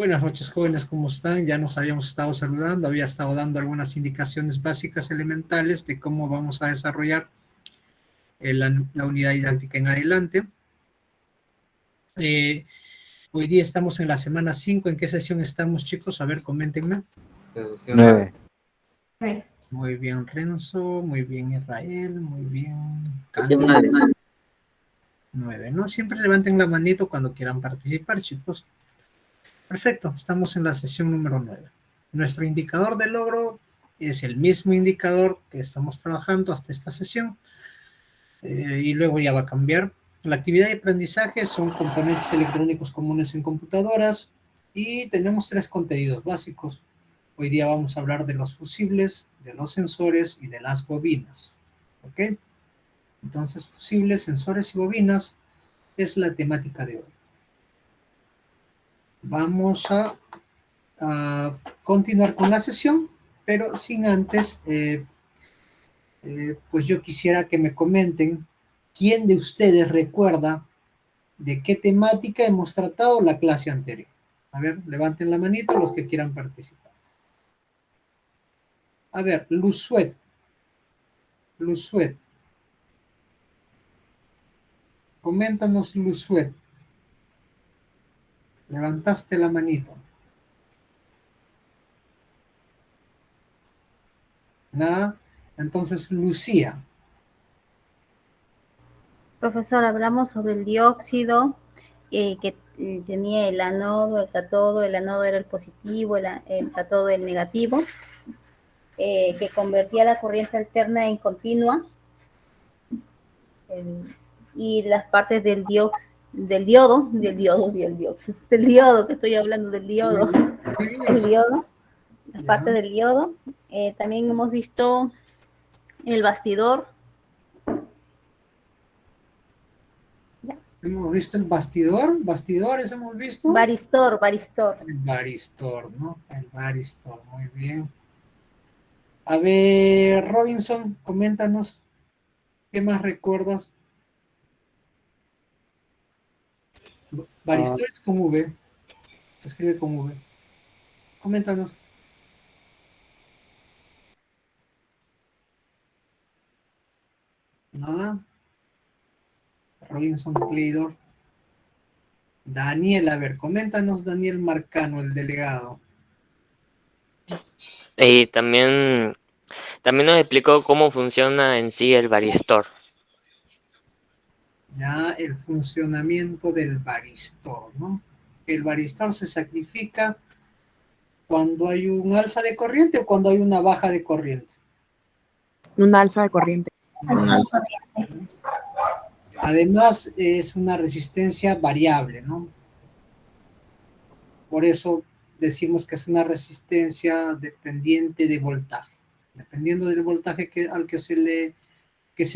Buenas noches, jóvenes, ¿cómo están? Ya nos habíamos estado saludando, había estado dando algunas indicaciones básicas elementales de cómo vamos a desarrollar la unidad didáctica en adelante. Hoy día estamos en la semana 5. ¿En qué sesión estamos, chicos? A ver, coméntenme. 9. Muy bien, Renzo. Muy bien, Israel. Muy bien, Sesión Candy. 9. 9, ¿no? Siempre levanten la manito cuando quieran participar, chicos. Perfecto, estamos en la sesión número 9. Nuestro indicador de logro es el mismo indicador que estamos trabajando hasta esta sesión, y luego ya va a cambiar. La actividad de aprendizaje son componentes electrónicos comunes en computadoras y tenemos 3 contenidos básicos. Hoy día vamos a hablar de los fusibles, de los sensores y de las bobinas. ¿Ok? Entonces, fusibles, sensores y bobinas es la temática de hoy. Vamos a continuar con la sesión, pero sin antes, pues yo quisiera que me comenten quién de ustedes recuerda de qué temática hemos tratado la clase anterior. A ver, levanten la manito los que quieran participar. A ver, Luzuet. Coméntanos, Luzuet. Levantaste la manito. Nada. Entonces, Lucía. Profesor, hablamos sobre el dióxido, que tenía el ánodo, el cátodo. El ánodo era el positivo, el cátodo el negativo, que convertía la corriente alterna en continua, y las partes del diodo, que estoy hablando del diodo, las partes del diodo. También hemos visto el bastidor. Hemos visto el bastidores hemos visto. Varistor. El varistor, ¿no? El varistor, muy bien. A ver, Robinson, coméntanos, ¿qué más recuerdas? Varistor es con V, se escribe con V. Coméntanos. Nada. Robinson Claydor. Daniel, a ver, coméntanos, Daniel Marcano, el delegado. Y también nos explicó cómo funciona en sí el varistor. Ya, el funcionamiento del varistor, ¿no? El varistor se sacrifica cuando hay un alza de corriente o cuando hay una baja de corriente. Una alza de corriente. Una alza de corriente. Además, es una resistencia variable, ¿no? Por eso decimos que es una resistencia dependiente de voltaje. Dependiendo del voltaje al que se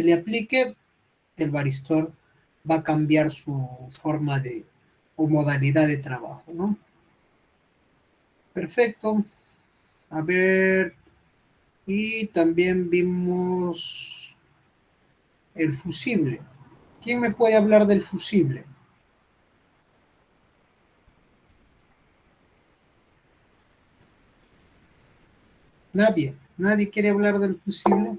le aplique, el varistor va a cambiar su forma o modalidad de trabajo, ¿no? Perfecto. A ver, y también vimos el fusible. ¿Quién me puede hablar del fusible? Nadie quiere hablar del fusible.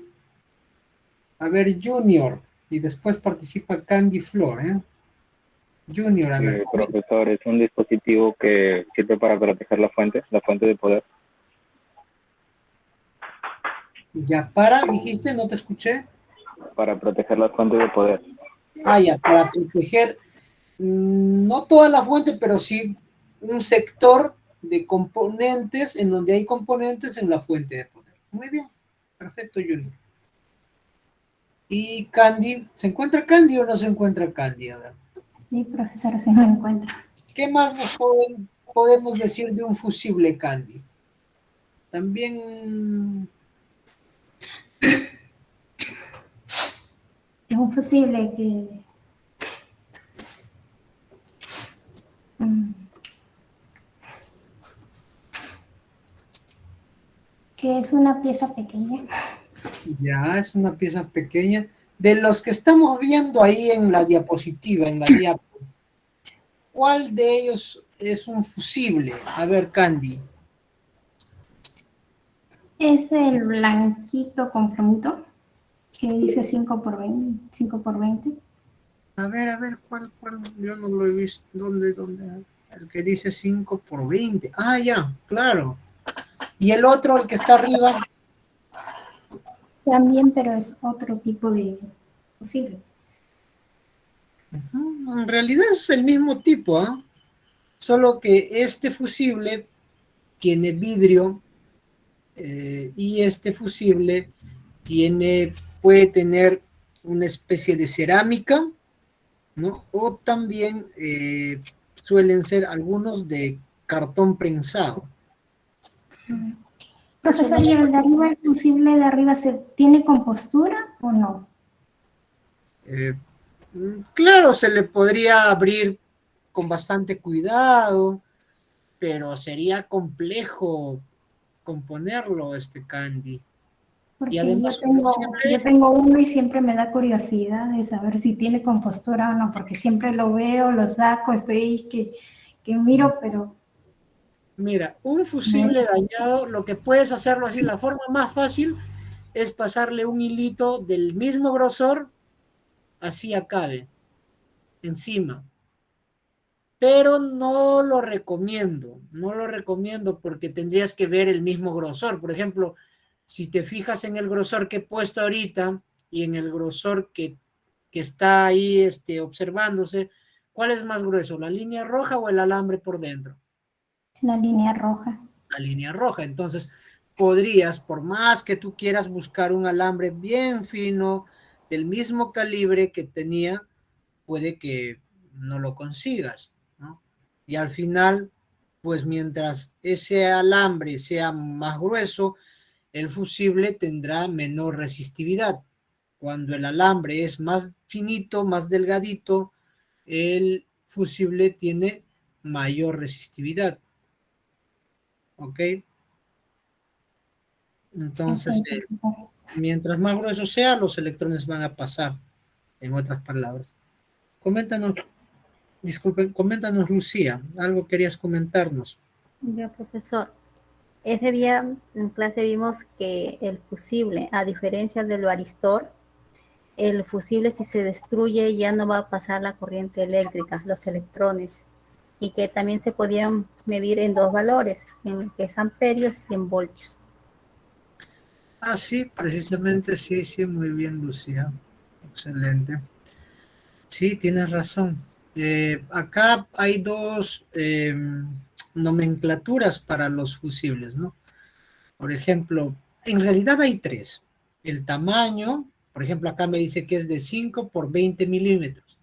A ver, Junior, y después participa Candy Flor, ¿eh? Junior, a ver. Profesor, es un dispositivo que sirve para proteger la fuente de poder. Ya, dijiste, no te escuché. Para proteger las fuentes de poder. Ah, ya, para proteger, no toda la fuente, pero sí un sector de componentes, en donde hay componentes en la fuente de poder. Muy bien, perfecto, Junior. Y Candy, ¿se encuentra Candy o no se encuentra Candy? A ver. Sí, profesora, se me encuentra. ¿Qué más nos podemos decir de un fusible, Candy? También... Es un fusible que es una pieza pequeña. Ya, es una pieza pequeña. De los que estamos viendo ahí en la diapositiva, en la diapo, ¿cuál de ellos es un fusible? A ver, Candy. Es el blanquito con plumito que dice 5 por 20. 5 por 20. A ver, ¿cuál? Yo no lo he visto. ¿Dónde? El que dice 5 por 20. Ah, ya, claro. Y el otro, el que está arriba. También, pero es otro tipo de fusible. En realidad es el mismo tipo, ¿ah? Solo que este fusible tiene vidrio y este fusible puede tener una especie de cerámica, ¿no? O también suelen ser algunos de cartón prensado. Eso no, Profesor, ¿y el de arriba, el fusible de arriba, tiene compostura o no? eh, claro, se le podría abrir con bastante cuidado, pero sería complejo componerlo, este Candy. Y Porque además un yo fusible, tengo uno y siempre me da curiosidad de saber si tiene compostura o no, porque siempre lo veo, lo saco, estoy ahí que miro, pero mira, un no fusible es. dañado, lo que puedes hacerlo así, la forma más fácil es pasarle un hilito del mismo grosor, así acabe, encima. Pero no lo recomiendo porque tendrías que ver el mismo grosor. Por ejemplo, si te fijas en el grosor que he puesto ahorita y en el grosor que está ahí observándose, ¿cuál es más grueso, la línea roja o el alambre por dentro? La línea roja. La línea roja. Entonces, podrías, por más que tú quieras buscar un alambre bien fino, del mismo calibre que tenía, puede que no lo consigas, ¿no? Y al final, pues mientras ese alambre sea más grueso, el fusible tendrá menor resistividad. Cuando el alambre es más finito, más delgadito, el fusible tiene mayor resistividad. ¿Ok? Ok, Entonces, profesor. mientras más grueso sea, los electrones van a pasar, en otras palabras. Coméntanos, disculpen, coméntanos, Lucía, algo querías comentarnos. Ya, profesor. Ese día en clase vimos que el fusible, a diferencia del varistor, el fusible si se destruye ya no va a pasar la corriente eléctrica, los electrones, y que también se podían medir en dos valores, en que es amperios y en voltios. Ah, sí, precisamente, sí, muy bien, Lucía. Excelente. Sí, tienes razón. Acá hay dos nomenclaturas para los fusibles, ¿no? Por ejemplo, en realidad hay tres. El tamaño, por ejemplo, acá me dice que es de 5 por 20 milímetros.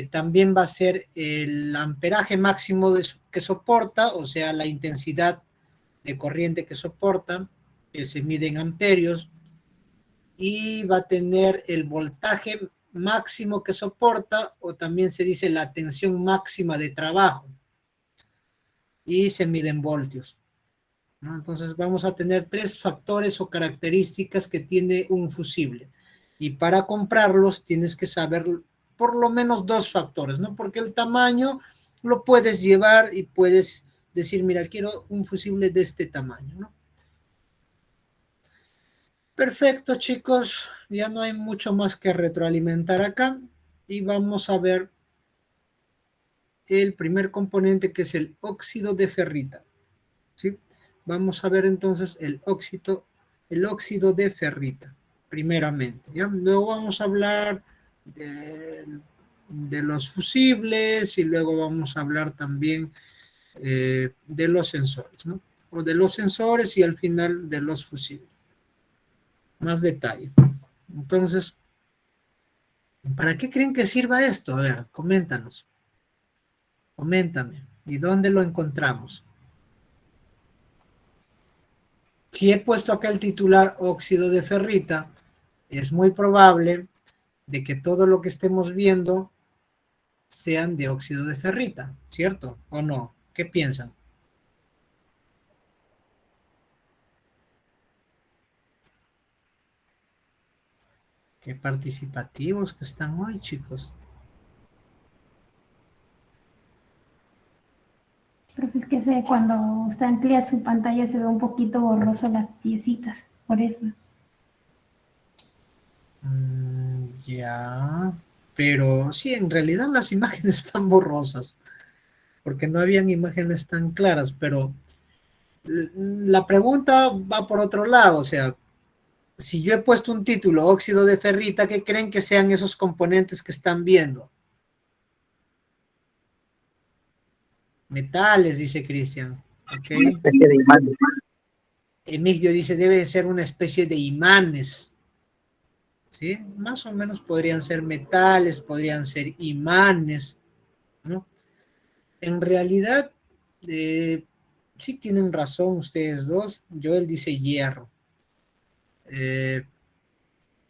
También va a ser el amperaje máximo que soporta, o sea, la intensidad de corriente que soporta, que se mide en amperios, y va a tener el voltaje máximo que soporta, o también se dice la tensión máxima de trabajo, y se mide en voltios, ¿no? Entonces vamos a tener tres factores o características que tiene un fusible. Y para comprarlos tienes que saber por lo menos dos factores, ¿no? Porque el tamaño lo puedes llevar y puedes decir, mira, quiero un fusible de este tamaño, ¿no? Perfecto, chicos. Ya no hay mucho más que retroalimentar acá. Y vamos a ver el primer componente que es el óxido de ferrita. ¿Sí? Vamos a ver entonces el óxido de ferrita, primeramente. ¿ya? Luego vamos a hablar de los fusibles y luego vamos a hablar también de los sensores, ¿no? O de los sensores y al final de los fusibles. Más detalle. Entonces, ¿para qué creen que sirva esto? A ver, coméntanos. Coméntame. ¿Y dónde lo encontramos? Si he puesto acá el titular óxido de ferrita, es muy probable de que todo lo que estemos viendo sean de óxido de ferrita, ¿cierto? ¿O no? ¿Qué piensan? Qué participativos que están hoy, chicos. Pero es que cuando usted amplía su pantalla se ve un poquito borroso las piecitas, por eso. Ya, pero sí, en realidad las imágenes están borrosas, porque no habían imágenes tan claras, pero la pregunta va por otro lado, o sea, si yo he puesto un título, óxido de ferrita, ¿qué creen que sean esos componentes que están viendo? Metales, dice Cristian. Okay. Una especie de imán. Emigdio dice, debe ser una especie de imanes. ¿Sí? Más o menos podrían ser metales, podrían ser imanes, ¿no? En realidad, sí tienen razón ustedes dos. Joel dice hierro.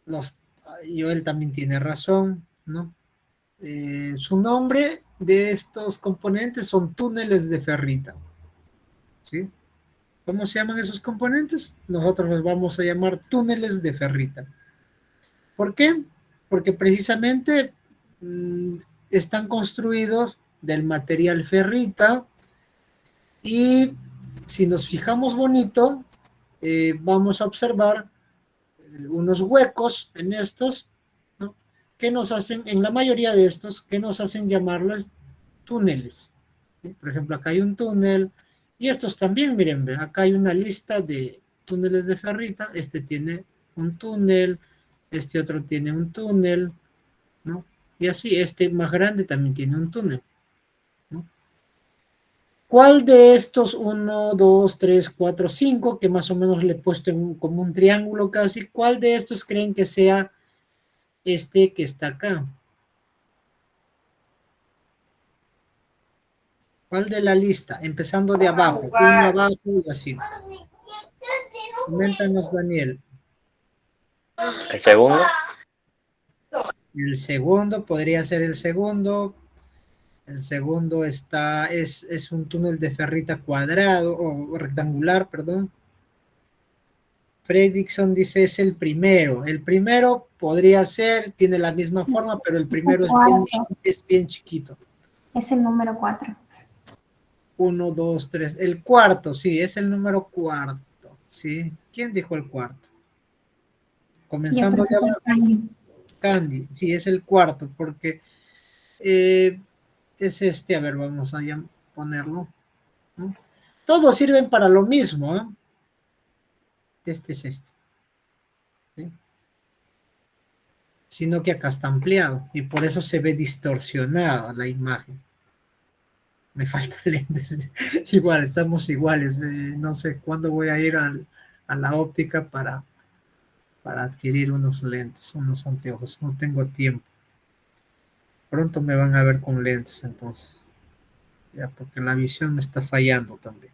Joel también tiene razón, ¿no? Su nombre de estos componentes son túneles de ferrita. ¿Sí? ¿Cómo se llaman esos componentes? Nosotros los vamos a llamar túneles de ferrita. ¿Por qué? Porque precisamente están construidos del material ferrita y si nos fijamos bonito, vamos a observar unos huecos en estos, ¿no? Que nos hacen, en la mayoría de estos, que nos hacen llamarlos túneles. ¿Sí? Por ejemplo, acá hay un túnel y estos también, miren, acá hay una lista de túneles de ferrita, este tiene un túnel, este otro tiene un túnel, ¿no? Y así, este más grande también tiene un túnel, ¿no? ¿Cuál de estos 1, 2, 3, 4, 5, que más o menos le he puesto como un triángulo casi, cuál de estos creen que sea este que está acá? ¿Cuál de la lista? Empezando de abajo, uno abajo y así. Coméntanos, Daniel. El segundo. El segundo podría ser el segundo. El segundo es un túnel de ferrita cuadrado o rectangular, perdón. Fredrickson dice es el primero. El primero podría ser, tiene la misma forma, pero el primero es bien chiquito. Es el número 4. 1, 2, 3. El cuarto, sí, es el número cuarto. ¿Sí? ¿Quién dijo el cuarto? Comenzando de abajo. Candy, sí, es el cuarto, porque es este, a ver, vamos a ponerlo, ¿no? Todos sirven para lo mismo, ¿eh? Este es este, ¿sí? Sino que acá está ampliado, y por eso se ve distorsionada la imagen. Me faltan lentes, igual, estamos iguales, no sé cuándo voy a ir a la óptica para adquirir unos lentes, unos anteojos, no tengo tiempo. Pronto me van a ver con lentes, entonces. Ya, porque la visión me está fallando también.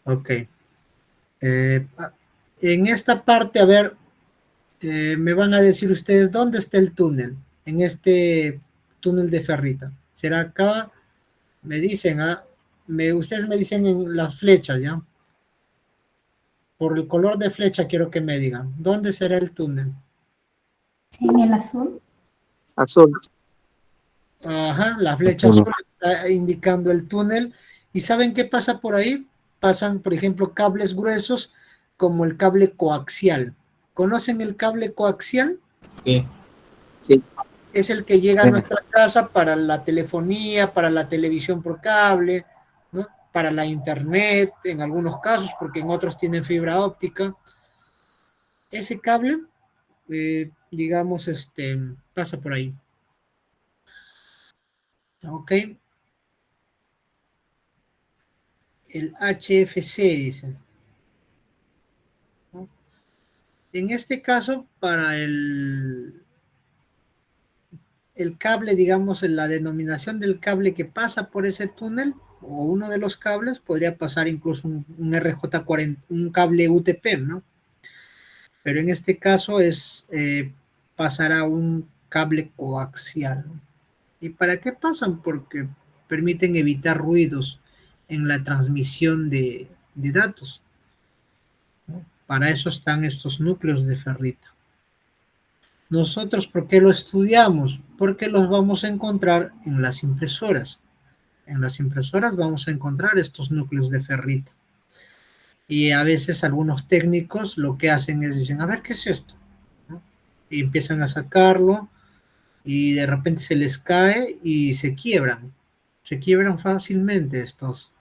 Ok. En esta parte, a ver, me van a decir ustedes dónde está el túnel, en este túnel de ferrita. ¿Será acá? Me dicen, ustedes me dicen en las flechas, ¿ya? Por el color de flecha quiero que me digan, ¿dónde será el túnel? En el azul. Azul. Ajá, la flecha azul está indicando el túnel. ¿Y saben qué pasa por ahí? Pasan, por ejemplo, cables gruesos como el cable coaxial. ¿Conocen el cable coaxial? Sí. Sí. Es el que llega a nuestra casa para la telefonía, para la televisión por cable, ¿no? Para la internet, en algunos casos, porque en otros tienen fibra óptica. Ese cable, digamos, pasa por ahí. Ok. El HFC, dice. ¿No? En este caso, para el cable, digamos, en la denominación del cable que pasa por ese túnel, o uno de los cables, podría pasar incluso un RJ40, un cable UTP, ¿no? Pero en este caso pasará un cable coaxial, ¿no? ¿Y para qué pasan? Porque permiten evitar ruidos en la transmisión de datos, ¿no? Para eso están estos núcleos de ferrita. Nosotros, ¿por qué lo estudiamos? Porque los vamos a encontrar en las impresoras. En las impresoras vamos a encontrar estos núcleos de ferrita. Y a veces algunos técnicos lo que hacen es dicen, a ver, ¿qué es esto? ¿No? Y empiezan a sacarlo y de repente se les cae y se quiebran. Se quiebran fácilmente estos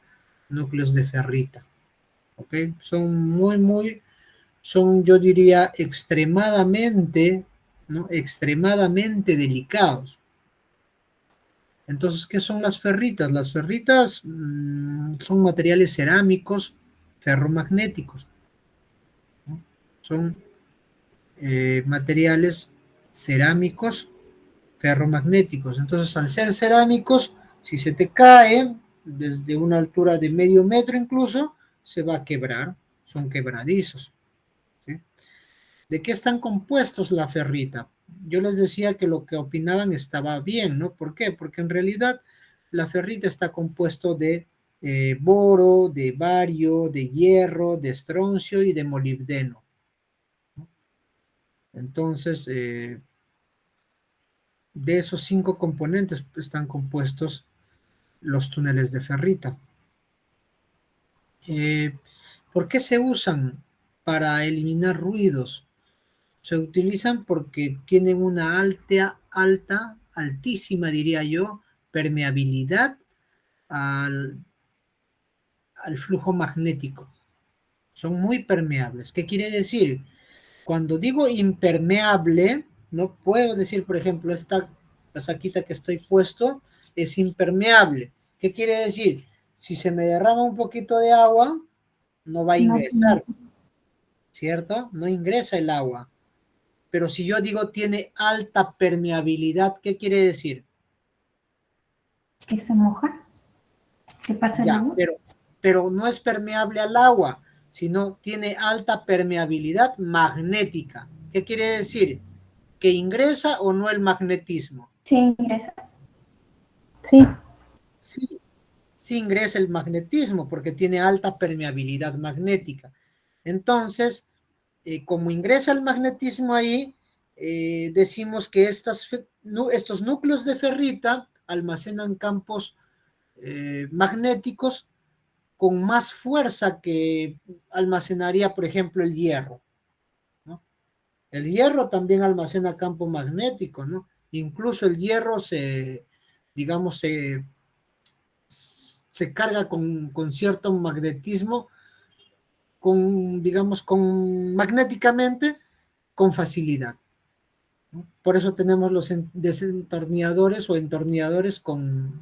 núcleos de ferrita. ¿Ok? Son, yo diría, extremadamente, ¿no? Extremadamente delicados. Entonces, ¿qué son las ferritas? Las ferritas son materiales cerámicos ferromagnéticos, ¿no? Son materiales cerámicos ferromagnéticos. Entonces, al ser cerámicos, si se te cae desde una altura de medio metro incluso, se va a quebrar, son quebradizos. ¿Sí? ¿De qué están compuestos la ferrita? Yo les decía que lo que opinaban estaba bien, ¿no? ¿Por qué? Porque en realidad la ferrita está compuesto de boro, de bario, de hierro, de estroncio y de molibdeno, ¿no? Entonces, de esos 5 componentes están compuestos los túneles de ferrita. ¿Por qué se usan? Para eliminar ruidos. Se utilizan porque tienen una altísima, diría yo, permeabilidad al flujo magnético. Son muy permeables. ¿Qué quiere decir? Cuando digo impermeable, no puedo decir, por ejemplo, esta casaquita que estoy puesto es impermeable. ¿Qué quiere decir? Si se me derrama un poquito de agua, no va a ingresar, ¿cierto? No ingresa el agua. Pero si yo digo tiene alta permeabilidad, ¿qué quiere decir? ¿Que se moja? ¿Qué pasa el Ya, agua? pero no es permeable al agua, sino tiene alta permeabilidad magnética. ¿Qué quiere decir? ¿Que ingresa o no el magnetismo? Sí, ingresa. Sí, Sí, sí ingresa el magnetismo porque tiene alta permeabilidad magnética. Entonces, como ingresa el magnetismo ahí, decimos que estos núcleos de ferrita almacenan campos magnéticos con más fuerza que almacenaría, por ejemplo, el hierro, ¿no? El hierro también almacena campo magnético, ¿no? Incluso el hierro digamos, se carga con cierto magnetismo, digamos, magnéticamente, con facilidad, ¿no? Por eso tenemos los desentornilladores o entornilladores con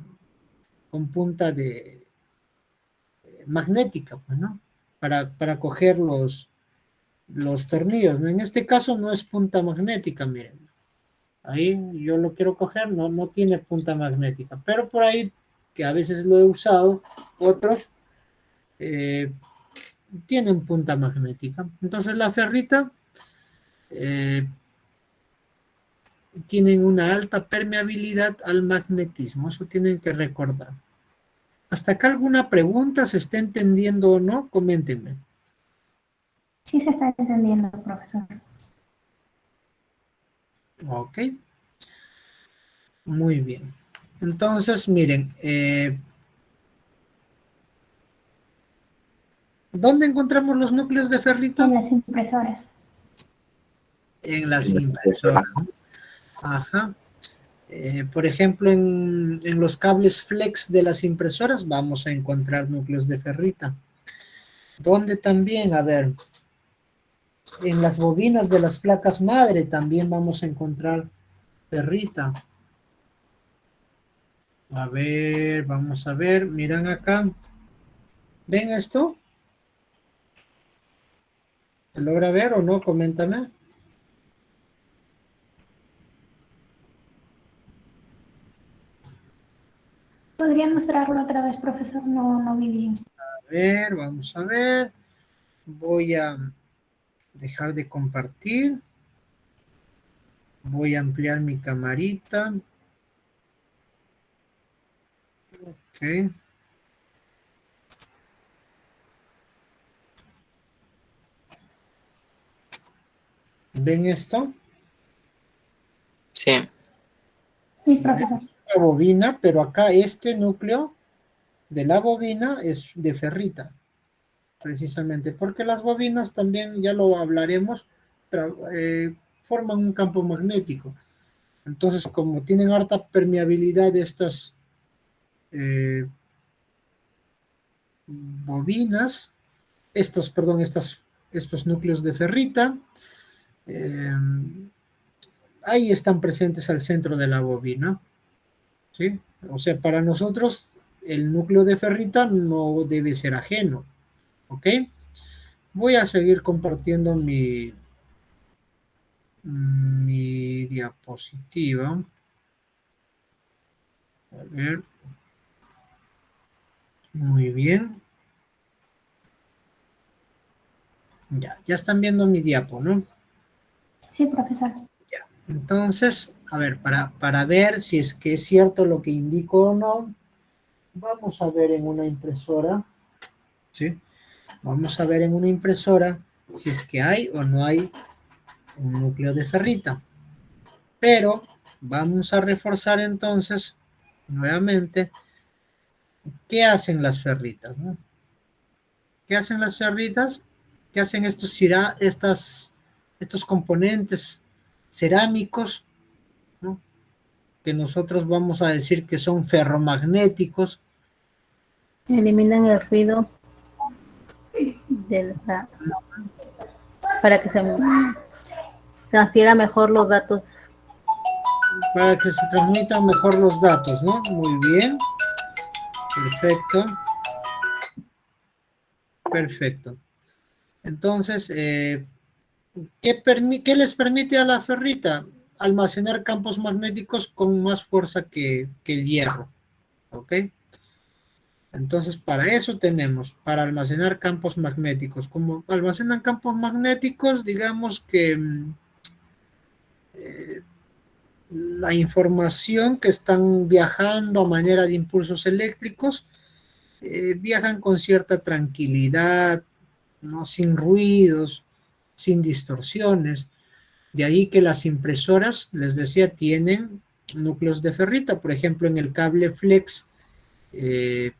punta magnética, pues, ¿no? Para coger los tornillos, ¿no? En este caso no es punta magnética, miren. Ahí yo lo quiero coger, no tiene punta magnética, pero por ahí, que a veces lo he usado, otros tienen punta magnética. Entonces la ferrita tienen una alta permeabilidad al magnetismo, eso tienen que recordar. ¿Hasta acá alguna pregunta? ¿Se está entendiendo o no? Coméntenme. Sí se está entendiendo, profesor. Ok. Muy bien. Entonces, miren, ¿dónde encontramos los núcleos de ferrita? En las impresoras. En las impresoras. Ajá. Por ejemplo, en los cables flex de las impresoras vamos a encontrar núcleos de ferrita. ¿Dónde también? A ver, en las bobinas de las placas madre también vamos a encontrar ferrita. A ver, vamos a ver, miran acá. ¿Ven esto? ¿Se logra ver o no? Coméntame. ¿Podría mostrarlo otra vez, profesor? No vi bien. A ver, vamos a ver. Voy a dejar de compartir. Voy a ampliar mi camarita. Ok. ¿Ven esto? Sí. Sí, profesor. La bobina, pero acá este núcleo de la bobina es de ferrita, precisamente, porque las bobinas también, ya lo hablaremos, forman un campo magnético. Entonces, como tienen harta permeabilidad estas bobinas, estos núcleos de ferrita, ahí están presentes al centro de la bobina, ¿sí? O sea, para nosotros el núcleo de ferrita no debe ser ajeno, ¿ok? Voy a seguir compartiendo mi diapositiva. A ver. Muy bien. Ya están viendo mi diapo, ¿no? Sí, profesor. Entonces, a ver, para ver si es que es cierto lo que indico o no, vamos a ver en una impresora, ¿sí? Vamos a ver en una impresora si es que hay o no hay un núcleo de ferrita. Pero vamos a reforzar entonces, nuevamente, ¿qué hacen las ferritas, no? ¿Qué hacen las ferritas? ¿Qué hacen estos componentes cerámicos, ¿no? Que nosotros vamos a decir que son ferromagnéticos? Eliminan el ruido para que se transfiera mejor los datos. Para que se transmitan mejor los datos, ¿no? Muy bien. Perfecto. Perfecto. Entonces, ¿qué les permite a la ferrita? Almacenar campos magnéticos con más fuerza que el hierro. ¿Ok? Entonces, para eso tenemos, para almacenar campos magnéticos. Como almacenan campos magnéticos, digamos que la información que están viajando a manera de impulsos eléctricos, viajan con cierta tranquilidad, ¿no? Sin ruidos, sin distorsiones. De ahí que las impresoras, les decía, tienen núcleos de ferrita. Por ejemplo, en el cable flex de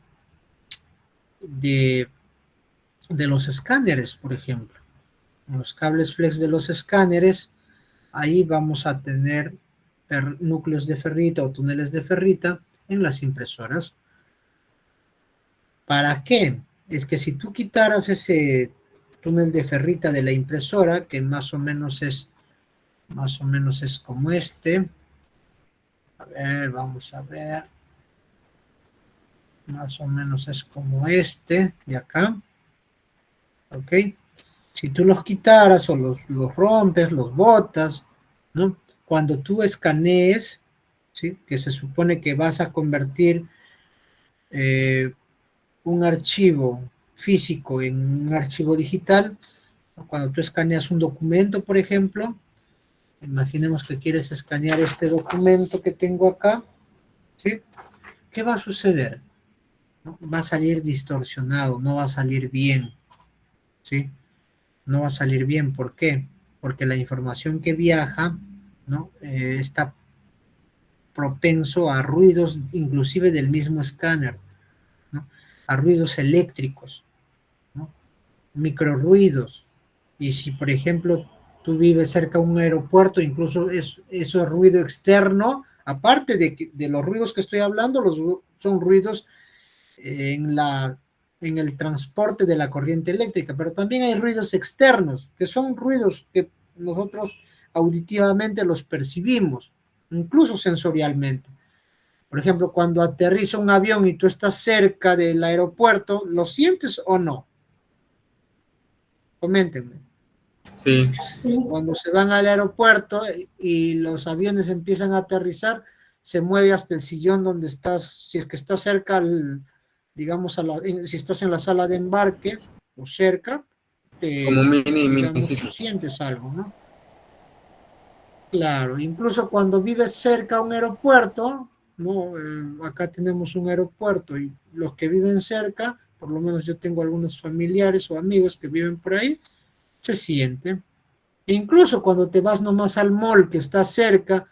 los escáneres, por ejemplo. En los cables flex de los escáneres, ahí vamos a tener núcleos de ferrita o túneles de ferrita en las impresoras. ¿Para qué? Es que si tú quitaras ese túnel de ferrita de la impresora, que más o menos es como este. A ver, vamos a ver. Más o menos es como este de acá. ¿Ok? Si tú los quitaras o los rompes, los botas, ¿no? Cuando tú escanees, ¿sí? Que se supone que vas a convertir un archivo físico en un archivo digital, ¿no? Cuando tú escaneas un documento, por ejemplo, imaginemos que quieres escanear este documento que tengo acá, ¿sí? ¿Qué va a suceder? ¿No? Va a salir distorsionado, no va a salir bien, ¿sí? No va a salir bien, ¿por qué? Porque la información que viaja, ¿no? Está propenso a ruidos, inclusive del mismo escáner, ¿no? A ruidos eléctricos, ¿no? Microruidos. Y si, por ejemplo, tú vives cerca de un aeropuerto, incluso eso es ruido externo, aparte de los ruidos que estoy hablando, son ruidos en el transporte de la corriente eléctrica, pero también hay ruidos externos, que son ruidos que nosotros auditivamente los percibimos, incluso sensorialmente. Por ejemplo, cuando aterriza un avión y tú estás cerca del aeropuerto, ¿lo sientes o no? Coméntenme. Sí. Cuando se van al aeropuerto y los aviones empiezan a aterrizar, se mueve hasta el sillón donde estás, si es que estás cerca, digamos, si estás en la sala de embarque o cerca, Como mini sientes algo, ¿no? Claro, incluso cuando vives cerca a un aeropuerto, ¿no? Acá tenemos un aeropuerto y los que viven cerca, por lo menos yo tengo algunos familiares o amigos que viven por ahí, se siente. E incluso cuando te vas nomás al mall que está cerca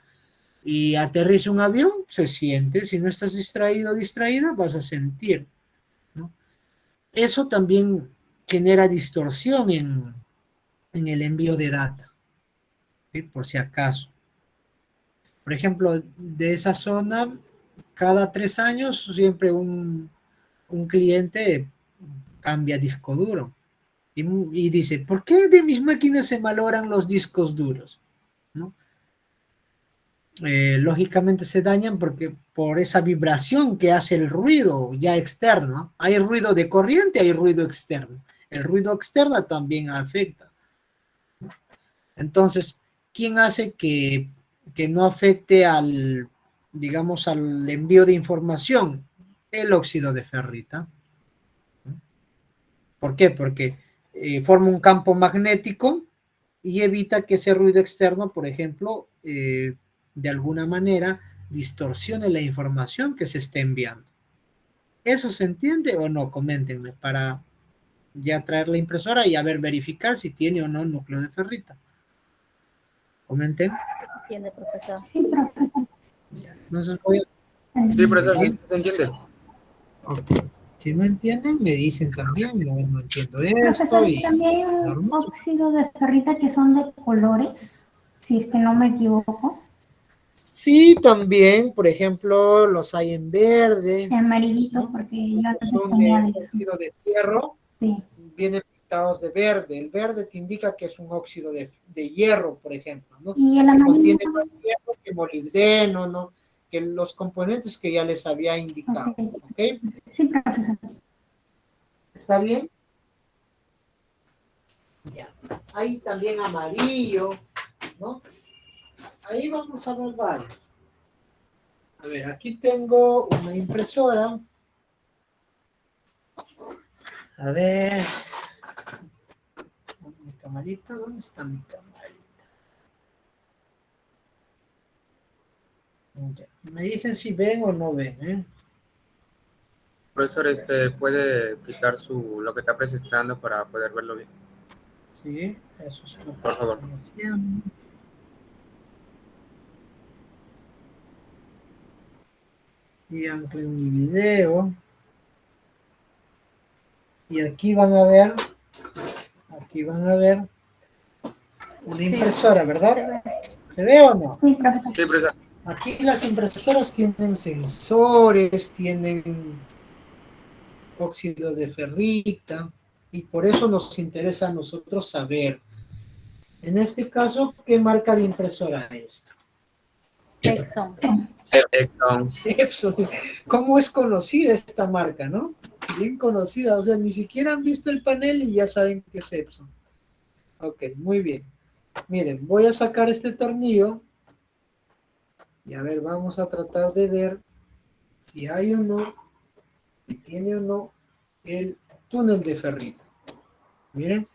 y aterriza un avión, se siente. Si no estás distraído o distraída, vas a sentir. eso también genera distorsión en el envío de data, ¿sí? Por si acaso. Por ejemplo, de esa zona, cada 3 años siempre un cliente cambia disco duro y dice, ¿por qué de mis máquinas se malogran los discos duros? ¿No? Lógicamente se dañan porque por esa vibración que hace el ruido ya externo. Hay ruido de corriente, hay ruido externo. El ruido externo también afecta. Entonces, ¿quién hace que no afecte al, digamos, al envío de información? El óxido de ferrita. ¿Por qué? Porque forma un campo magnético y evita que ese ruido externo, por ejemplo, de alguna manera distorsione la información que se esté enviando. ¿Eso se entiende o no? Coméntenme para ya traer la impresora y a ver, verificar si tiene o no núcleo de ferrita. Comenten. Entiende, profesor. Sí, profesor. Entonces voy a... Sí, profesor, sí, ¿se entiende? Okay. Si no entienden, me dicen también, no entiendo esto. Profesor, Y también hay un normal. óxido de ferrita que son de colores, si es que no me equivoco. Sí, también, por ejemplo, los hay en verde, De amarillito, ¿no? porque yo antes Son tenía de de eso. óxido de hierro, Sí. vienen pintados de verde. El verde te indica que es un óxido de hierro, por ejemplo, ¿no? Y el Que amarillo. contiene más hierro que molibdeno, ¿no? Que los componentes que ya les había indicado, ¿ok? Sí, profesor. ¿Está bien? Ya. Hay también amarillo, ¿no? Ahí vamos a ver varios. A ver, aquí tengo una impresora. A ver. Mi camarita, ¿dónde está mi camarita? Ya. Me dicen si ven o no ven, ¿eh? Profesor, puede quitar lo que está presentando para poder verlo bien. Sí, eso es lo que Por favor. estoy haciendo. Y anclen mi video. Y aquí van a ver una impresora, ¿verdad? ¿Se ve o no? Sí, profesor. Sí, profesor. Aquí las impresoras tienen sensores, tienen óxido de ferrita, y por eso nos interesa a nosotros saber, en este caso, qué marca de impresora es. Exxon. Exxon. Epson. ¿Cómo es conocida esta marca, no? Bien conocida, o sea, ni siquiera han visto el panel y ya saben que es Epson. Ok, muy bien. Miren, voy a sacar este tornillo y a ver, vamos a tratar de ver si hay o no, si tiene o no el túnel de ferrita. Miren,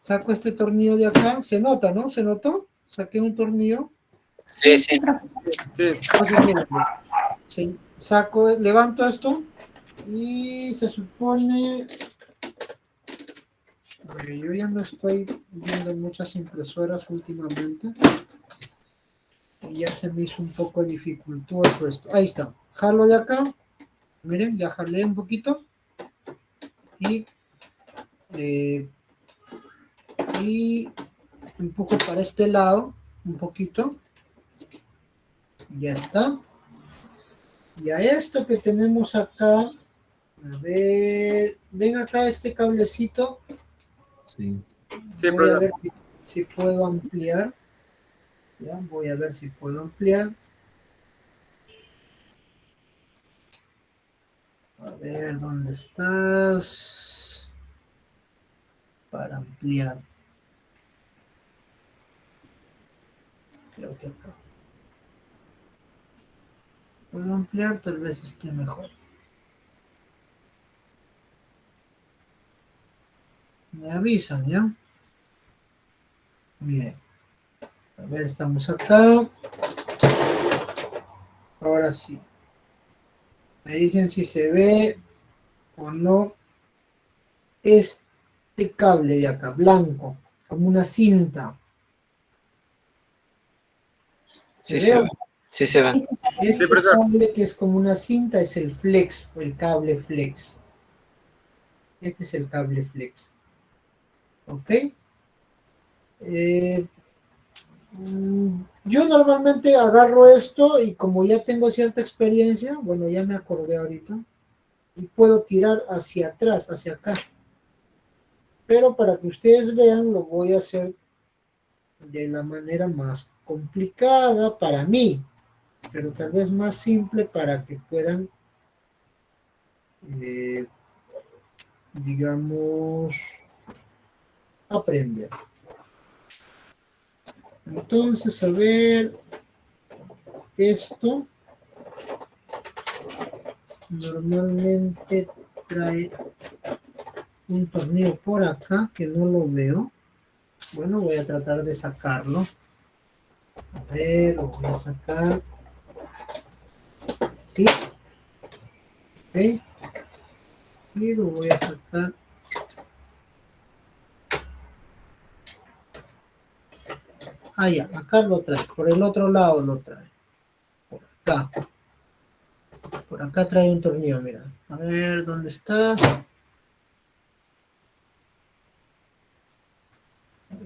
saco este tornillo de acá, se nota, ¿no? ¿Se notó? Saqué un tornillo. Sí, sí. Sí. Entonces, miren, sí, saco, levanto esto y se supone... Yo ya no estoy viendo muchas impresoras últimamente. Y ya se me hizo un poco dificultoso esto. Ahí está. Jalo de acá. Miren, ya jalé un poquito. Y empujo para este lado un poquito. Ya está. Y a esto que tenemos acá, a ver, ven acá este cablecito. Sí. Sí, Voy a profesor. ver si puedo ampliar. Ya, voy a ver si puedo ampliar. A ver, ¿dónde estás? Para ampliar. Creo que acá. ¿Puedo ampliar? Tal vez esté mejor. Me avisan, ¿ya? Miren. A ver, estamos acá. Ahora sí. Me dicen si se ve o no este cable de acá, blanco, como una cinta. Sí se ve. Sí se ve. Este Sí, profesor. cable que es como una cinta es el flex o el cable flex. Este es el cable flex. ¿Ok? Yo normalmente agarro esto y como ya tengo cierta experiencia, bueno, ya me acordé ahorita, y puedo tirar hacia atrás, hacia acá. Pero para que ustedes vean, lo voy a hacer de la manera más complicada para mí, pero tal vez más simple para que puedan, digamos, aprender. Entonces, a ver, esto normalmente trae un tornillo por acá que no lo veo. Bueno, voy a tratar de sacarlo. A ver, lo voy a sacar. Sí. Ok. Y lo voy a sacar. Ah, ya, acá lo trae. Por el otro lado lo trae. Por acá. Por acá trae un tornillo, mira. A ver, ¿dónde está? A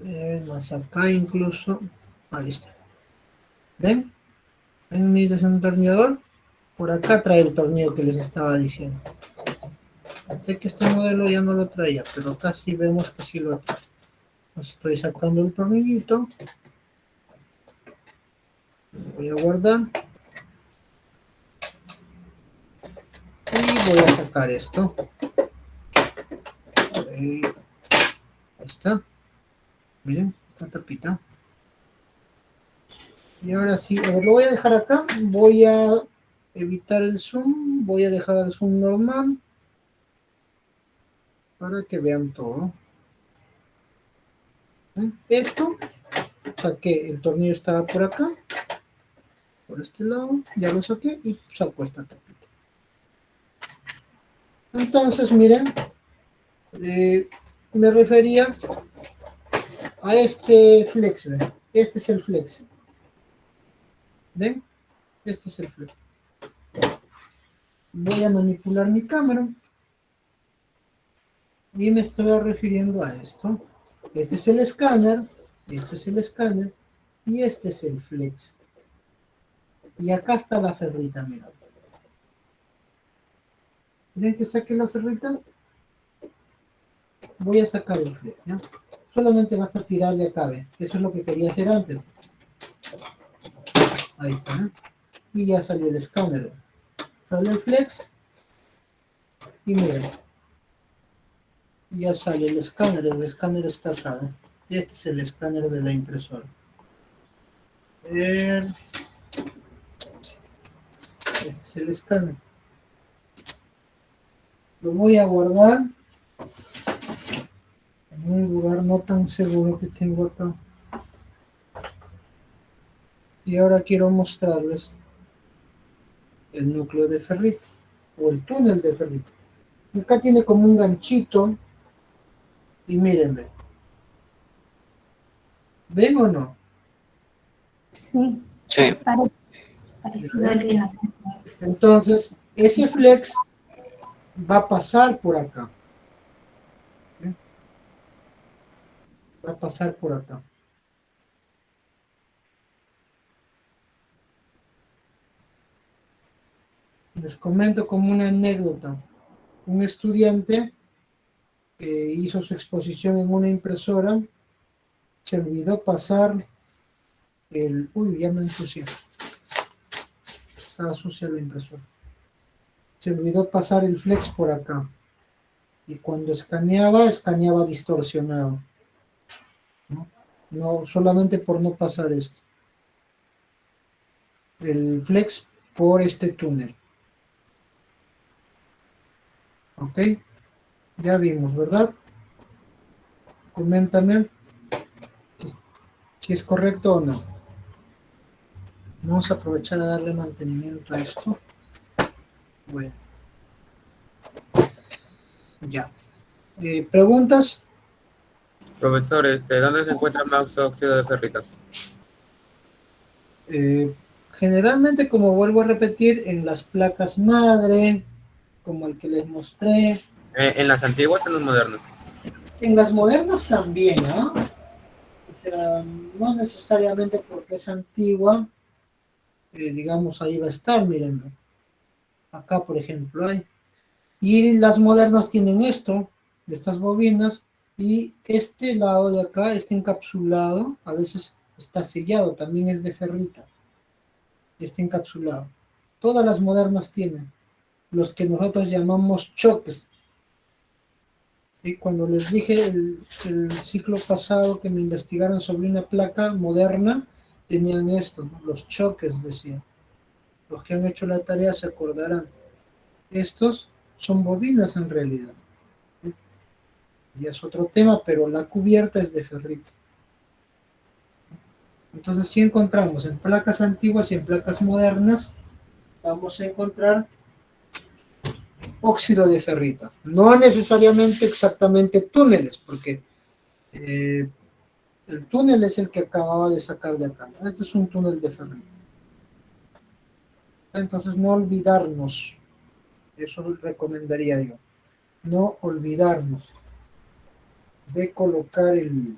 ver, más acá incluso. Ahí está. ¿Ven? ¿Ven mi desentornillador? Por acá trae el tornillo que les estaba diciendo. Sé que este modelo ya no lo traía, pero acá sí vemos que sí lo trae. Estoy sacando el tornillito. Lo voy a guardar. Y voy a sacar esto. Ahí está. Miren, esta tapita. Y ahora sí, a ver, lo voy a dejar acá. Voy a evitar el zoom. Voy a dejar el zoom normal. Para que vean todo. Esto, saqué, el tornillo estaba por acá. Por este lado, ya lo saqué y saco esta tapita. Entonces, miren, me refería a este flex, ¿ven? Este es el flex. ¿Ven? Este es el flex. Voy a manipular mi cámara. Y me estoy refiriendo a esto. Este es el escáner. Este es el escáner. Y este es el flex. Y acá está la ferrita, miren. ¿Ven que saque la ferrita? Voy a sacar el flex, ¿no? Solamente basta tirarle acá, ¿ven? Eso es lo que quería hacer antes. Ahí está, ¿no? Y ya salió el escáner. Sale el flex. Y miren. Ya sale el escáner está acá, ¿no? Este es el escáner de la impresora. Este es el escáner. Lo voy a guardar en un lugar no tan seguro que tengo acá. Y ahora quiero mostrarles el núcleo de ferrita o el túnel de ferrita. Acá tiene como un ganchito y mírenme. ¿Ven o no? Sí, Sí. parecido al que nos... Entonces, ese flex va a pasar por acá. ¿Ven? Va a pasar por acá. Les comento como una anécdota. Un estudiante que hizo su exposición en una impresora se olvidó pasar el... Uy, ya me ensucié. Estaba sucia la impresora. Se olvidó pasar el flex por acá. Y cuando escaneaba distorsionado. No, solamente por no pasar esto. El flex por este túnel. ¿Ok? Ya vimos, ¿verdad? Coméntame si es correcto o no. Vamos a aprovechar a darle mantenimiento a esto. Bueno. Ya. ¿Preguntas? Profesor, ¿dónde se encuentra más óxido de ferrita? Generalmente, como vuelvo a repetir, en las placas madre, como el que les mostré. ¿En las antiguas o en los modernos? En las modernas también, ¿ah? O sea, no necesariamente porque es antigua, digamos, ahí va a estar, miren. Acá, por ejemplo, hay. Y las modernas tienen esto, estas bobinas, y este lado de acá está encapsulado, a veces está sellado, también es de ferrita, está encapsulado. Todas las modernas tienen los que nosotros llamamos choques. Y cuando les dije el ciclo pasado que me investigaron sobre una placa moderna, tenían esto, ¿no? Los choques, decían. Los que han hecho la tarea se acordarán. Estos son bobinas en realidad. Ya es otro tema, pero la cubierta es de ferrito. Entonces, si encontramos en placas antiguas y en placas modernas, vamos a encontrar óxido de ferrita. No necesariamente exactamente túneles, porque el túnel es el que acababa de sacar de acá, ¿no? Este es un túnel de ferrita. Entonces, no olvidarnos. Eso recomendaría yo. No olvidarnos de colocar el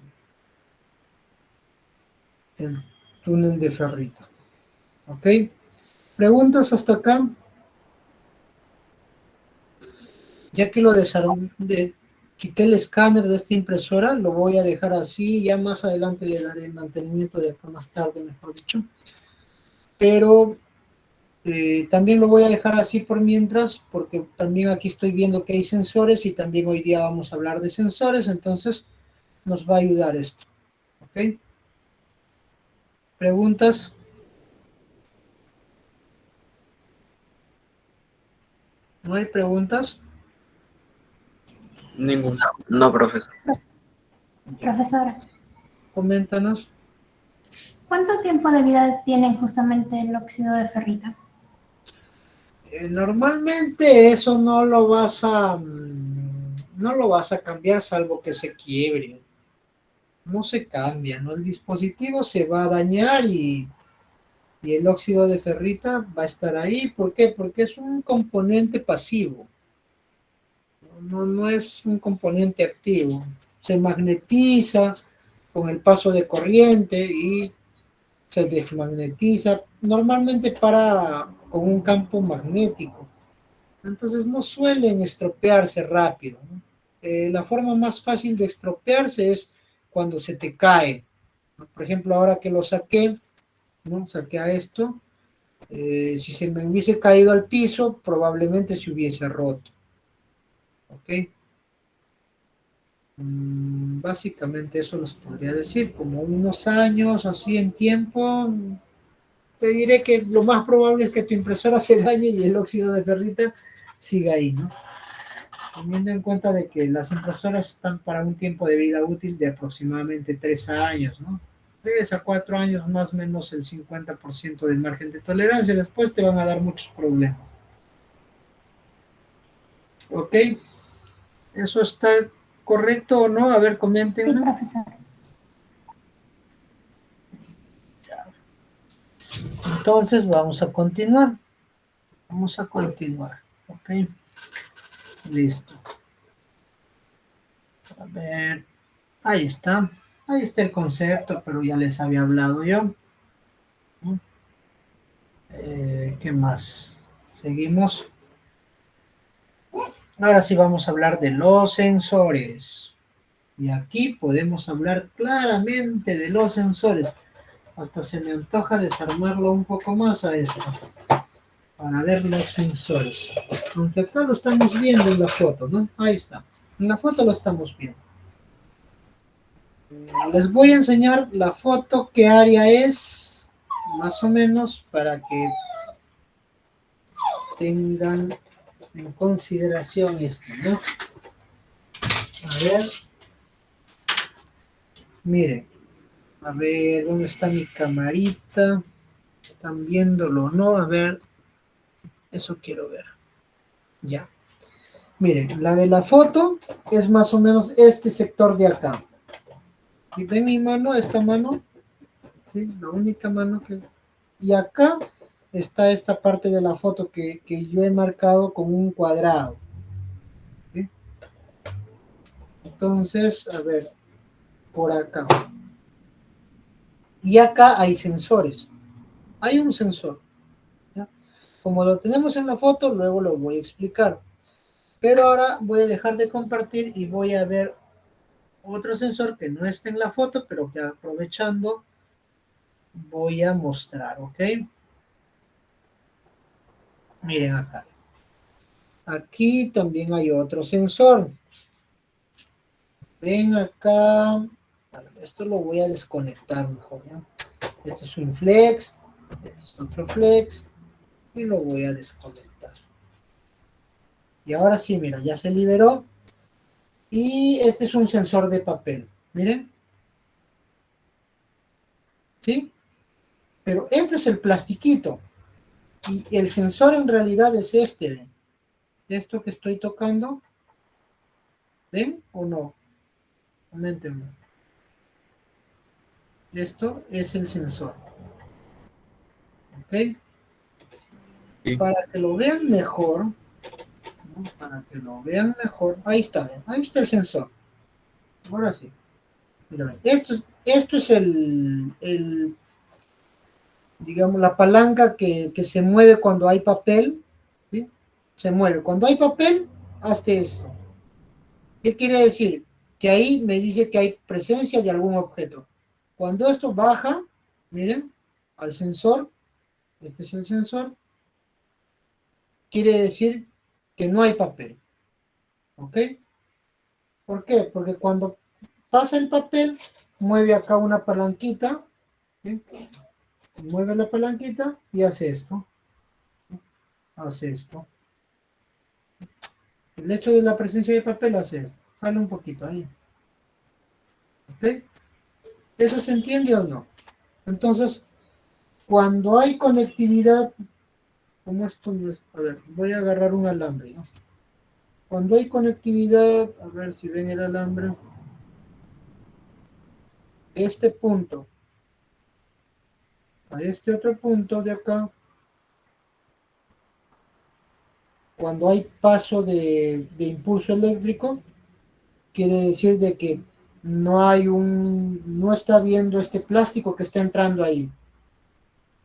túnel de ferrita. ¿Ok? ¿Preguntas hasta acá? Ya que lo quité el escáner de esta impresora, lo voy a dejar así, ya más adelante le daré mantenimiento de acá más tarde, mejor dicho. Pero también lo voy a dejar así por mientras, porque también aquí estoy viendo que hay sensores y también hoy día vamos a hablar de sensores, entonces nos va a ayudar esto. ¿Ok? ¿Preguntas? ¿No hay preguntas? Ninguna. No, profesor. Profesora, Coméntanos. ¿cuánto tiempo de vida tiene justamente el óxido de ferrita? Normalmente eso no lo vas a cambiar salvo que se quiebre. No se cambia, ¿no? El dispositivo se va a dañar y el óxido de ferrita va a estar ahí. ¿Por qué? Porque es un componente pasivo. No es un componente activo. Se magnetiza con el paso de corriente y se desmagnetiza, normalmente con un campo magnético. Entonces no suelen estropearse rápido, ¿no? La forma más fácil de estropearse es cuando se te cae, ¿no? Por ejemplo, ahora que lo saqué, ¿no? Saqué a esto, si se me hubiese caído al piso, probablemente se hubiese roto. ¿Ok? Básicamente eso les podría decir, como unos años así en tiempo. Te diré que lo más probable es que tu impresora se dañe y el óxido de ferrita siga ahí, ¿no? Teniendo en cuenta de que las impresoras están para un tiempo de vida útil de aproximadamente 3 años, ¿no? 3 a 4 años más o menos el 50% del margen de tolerancia, después te van a dar muchos problemas. ¿Ok? ¿Eso está correcto o no? A ver, comenten. Sí, profesor. Entonces vamos a continuar. Vamos a continuar. ¿Ok? Listo. A ver. Ahí está. Ahí está el concepto, pero ya les había hablado yo. ¿Qué más? Seguimos. Ahora sí vamos a hablar de los sensores. Y aquí podemos hablar claramente de los sensores. Hasta se me antoja desarmarlo un poco más a esto. Para ver los sensores. Aunque acá lo estamos viendo en la foto, ¿no? Ahí está. En la foto lo estamos viendo. Les voy a enseñar la foto, qué área es, más o menos, para que tengan en consideración esto, ¿no? A ver. Miren. A ver, ¿dónde está mi camarita? ¿Están viéndolo o no? A ver. Eso quiero ver. Ya. Miren, la de la foto es más o menos este sector de acá. ¿Y ven mi mano? Esta mano. ¿Sí? La única mano que... Y acá está esta parte de la foto que yo he marcado con un cuadrado. ¿Sí? Entonces, a ver, por acá. Y acá hay sensores. Hay un sensor. ¿Ya? Como lo tenemos en la foto, luego lo voy a explicar. Pero ahora voy a dejar de compartir y voy a ver otro sensor que no está en la foto, pero que aprovechando voy a mostrar, ¿ok? Miren acá. Aquí también hay otro sensor. Ven acá. A ver, esto lo voy a desconectar mejor, ¿ya? Esto es un flex. Esto es otro flex. Y lo voy a desconectar. Y ahora sí, mira, ya se liberó. Y este es un sensor de papel. Miren. ¿Sí? Pero este es el plastiquito. Y el sensor en realidad es este, ¿ven? Esto que estoy tocando. ¿Ven o no? Coméntenme. Esto es el sensor. ¿Ok? Sí. Para que lo vean mejor, ¿no? Para que lo vean mejor, ahí está, ¿ven? Ahí está el sensor. Ahora sí. Mira, esto es digamos, la palanca que se mueve cuando hay papel, ¿sí? Se mueve. Cuando hay papel, hazte esto. ¿Qué quiere decir? Que ahí me dice que hay presencia de algún objeto. Cuando esto baja, miren, al sensor, este es el sensor, quiere decir que no hay papel. ¿Ok? ¿Por qué? Porque cuando pasa el papel, mueve acá una palanquita, ¿sí? Mueve la palanquita y hace esto. Hace esto. El hecho de la presencia de papel hace esto. Jale un poquito ahí. ¿Ok? ¿Eso se entiende o no? Entonces, cuando hay conectividad, como esto no es, a ver, voy a agarrar un alambre, ¿no? Cuando hay conectividad, a ver si ven el alambre, este punto a este otro punto de acá, cuando hay paso de impulso eléctrico, quiere decir de que no está viendo este plástico que está entrando ahí.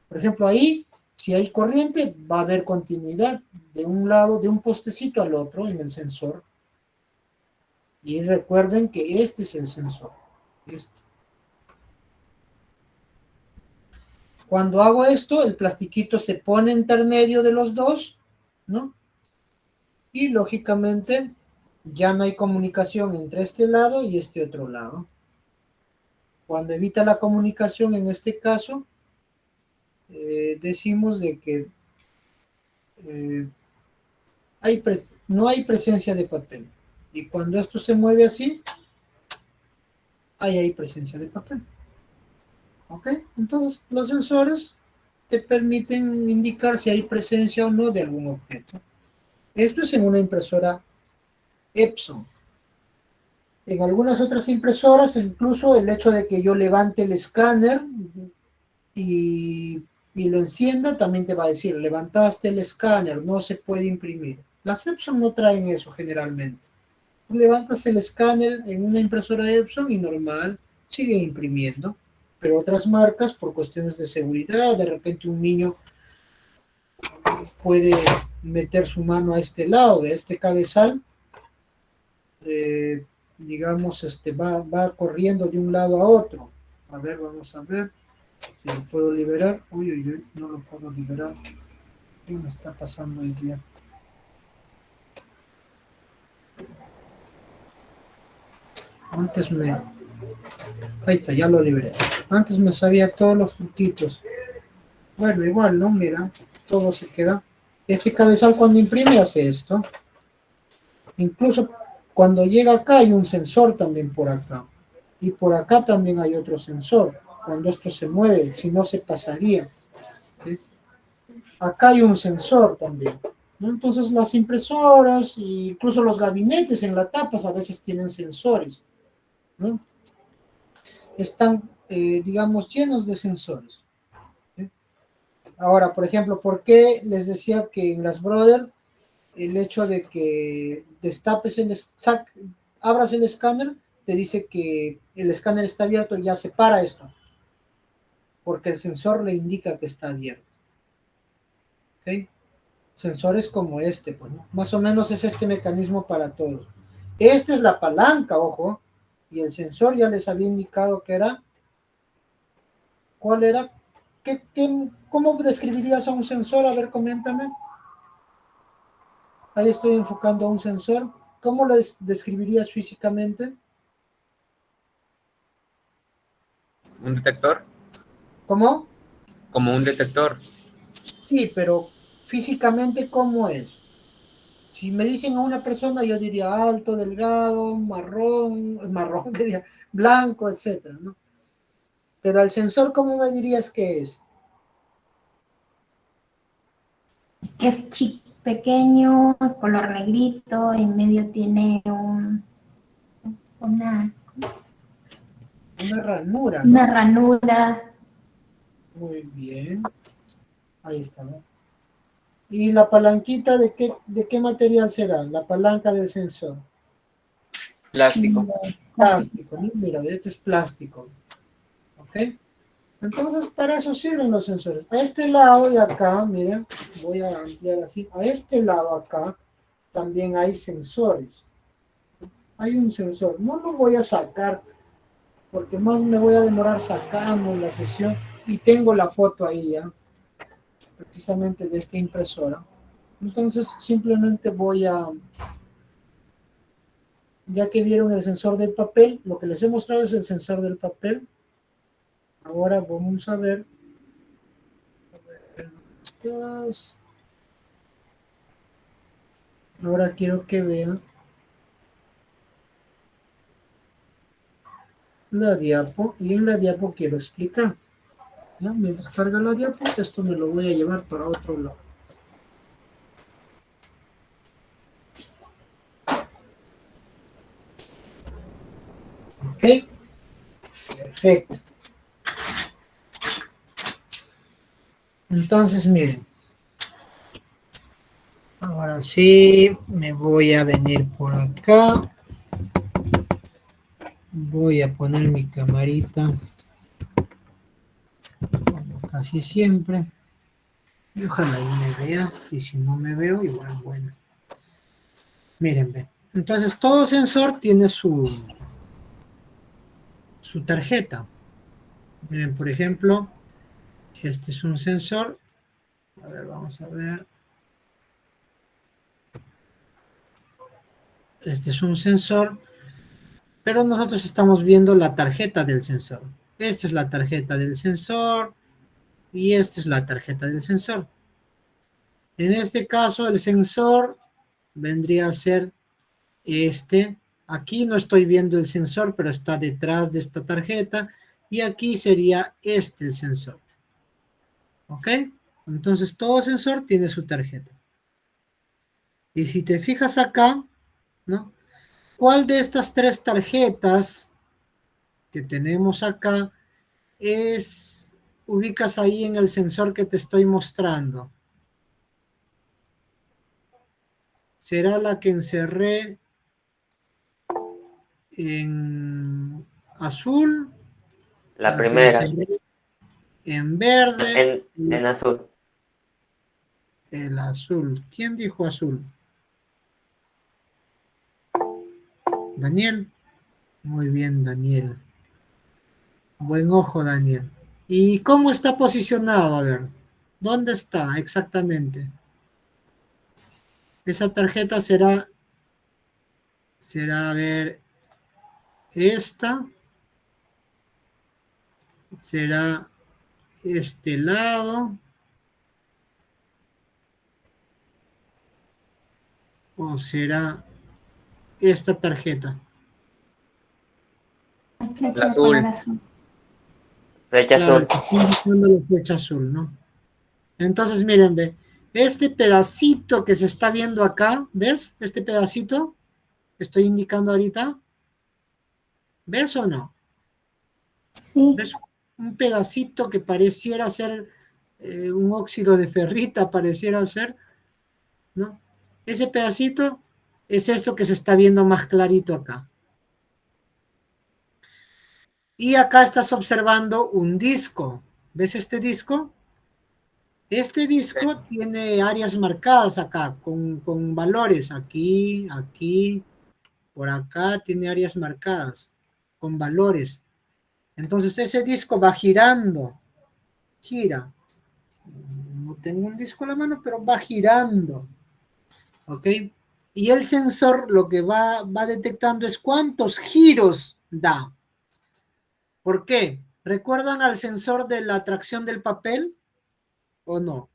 Por ejemplo, ahí, si hay corriente, va a haber continuidad de un lado, de un postecito al otro en el sensor. Y recuerden que este es el sensor. Este. Cuando hago esto, el plastiquito se pone intermedio de los dos, ¿no? Y lógicamente ya no hay comunicación entre este lado y este otro lado. Cuando evita la comunicación, en este caso, decimos de que no hay presencia de papel. Y cuando esto se mueve así, ahí hay presencia de papel. ¿Ok? Entonces, los sensores te permiten indicar si hay presencia o no de algún objeto. Esto es en una impresora Epson. En algunas otras impresoras, incluso el hecho de que yo levante el escáner y lo encienda, también te va a decir, levantaste el escáner, no se puede imprimir. Las Epson no traen eso generalmente. Tú levantas el escáner en una impresora Epson y normal, sigue imprimiendo. Pero otras marcas, por cuestiones de seguridad, de repente un niño puede meter su mano a este lado de este cabezal, digamos, va corriendo de un lado a otro. A ver, vamos a ver si lo puedo liberar. Uy, uy, uy, no lo puedo liberar. ¿Qué me está pasando el día? Ahí está, ya lo liberé. Antes me sabía todos los truquitos. Bueno, igual, ¿no? Mira, todo se queda. Este cabezal cuando imprime hace esto. Incluso cuando llega acá hay un sensor también por acá. Y por acá también hay otro sensor. Cuando esto se mueve, si no se pasaría. ¿Sí? Acá hay un sensor también, ¿no? Entonces las impresoras, incluso los gabinetes en las tapas a veces tienen sensores, ¿no? Están, digamos, llenos de sensores. ¿Sí? Ahora, por ejemplo, ¿por qué les decía que en las Brother el hecho de que destapes abras el escáner, te dice que el escáner está abierto y ya se para esto, porque el sensor le indica que está abierto. ¿Ok? Sensores como este, pues, ¿no? Más o menos es este mecanismo para todos. Esta es la palanca, ojo, y el sensor ya les había indicado que era. ¿Cuál era? ¿Cómo describirías a un sensor? A ver, coméntame. Ahí estoy enfocando a un sensor. ¿Cómo lo describirías físicamente? ¿Un detector? ¿Cómo? Como un detector. Sí, pero físicamente, ¿cómo es? Si me dicen a una persona, yo diría alto, delgado, marrón, diría, blanco, etcétera, ¿no? Pero al sensor, ¿cómo me dirías que es? Que es pequeño, color negrito, en medio tiene una, Una ranura, una ¿no? ranura. Muy bien. Ahí está, ¿no? ¿Y la palanquita de qué material será? La palanca del sensor. Plástico. Plástico, ¿no? Mira, este es plástico. ¿Ok? Entonces, para eso sirven los sensores. A este lado de acá, miren, voy a ampliar así. A este lado acá también hay sensores. Hay un sensor. No lo voy a sacar porque más me voy a demorar sacando en la sesión. Y tengo la foto ahí ya, precisamente de esta impresora. Entonces, simplemente voy a, ya que vieron el sensor del papel, lo que les he mostrado es el sensor del papel. Ahora vamos a ver. Ahora quiero que vean la diapo, y en la diapo quiero explicar. ¿Ya? Mientras carga la diapo, esto me lo voy a llevar para otro lado. Ok, perfecto. Entonces, miren. Ahora sí, me voy a venir por acá. Voy a poner mi camarita, como casi siempre. Y ojalá y me vea. Y si no me veo, igual, bueno. Miren, ven. Entonces, todo sensor tiene su tarjeta. Miren, por ejemplo, este es un sensor. A ver, vamos a ver. Este es un sensor, pero nosotros estamos viendo la tarjeta del sensor. Esta es la tarjeta del sensor y esta es la tarjeta del sensor. En este caso, el sensor vendría a ser este. Aquí no estoy viendo el sensor, pero está detrás de esta tarjeta. Y aquí sería este el sensor. ¿Ok? Entonces, todo sensor tiene su tarjeta. Y si te fijas acá, ¿no? ¿Cuál de estas tres tarjetas que tenemos acá ubicas ahí en el sensor que te estoy mostrando? ¿Será la que encerré en azul? La ¿La que primera, encerré en verde? en azul. El azul. ¿Quién dijo azul? Daniel. Muy bien, Daniel. Buen ojo, Daniel. ¿Y cómo está posicionado? A ver, ¿dónde está exactamente? Esa tarjeta será, a ver, esta, será este lado, o será esta tarjeta. La flecha El de color azul. azul. Flecha Claro, azul. que estoy indicando la flecha azul, ¿no? Entonces, miren, ve, este pedacito que se está viendo acá, ¿ves? Este pedacito que estoy indicando ahorita, ¿ves o no? Sí, ¿Ves? Un pedacito que pareciera ser un óxido de ferrita, pareciera ser, ¿no? Ese pedacito es esto que se está viendo más clarito acá. Y acá estás observando un disco. ¿Ves este disco? Este disco tiene áreas marcadas acá, con valores. Aquí, aquí, por acá tiene áreas marcadas, con valores. Entonces ese disco va girando. Gira. No tengo un disco en la mano, pero va girando. ¿Ok? Y el sensor lo que va detectando es cuántos giros da. ¿Por qué? ¿Recuerdan al sensor de la tracción del papel o no?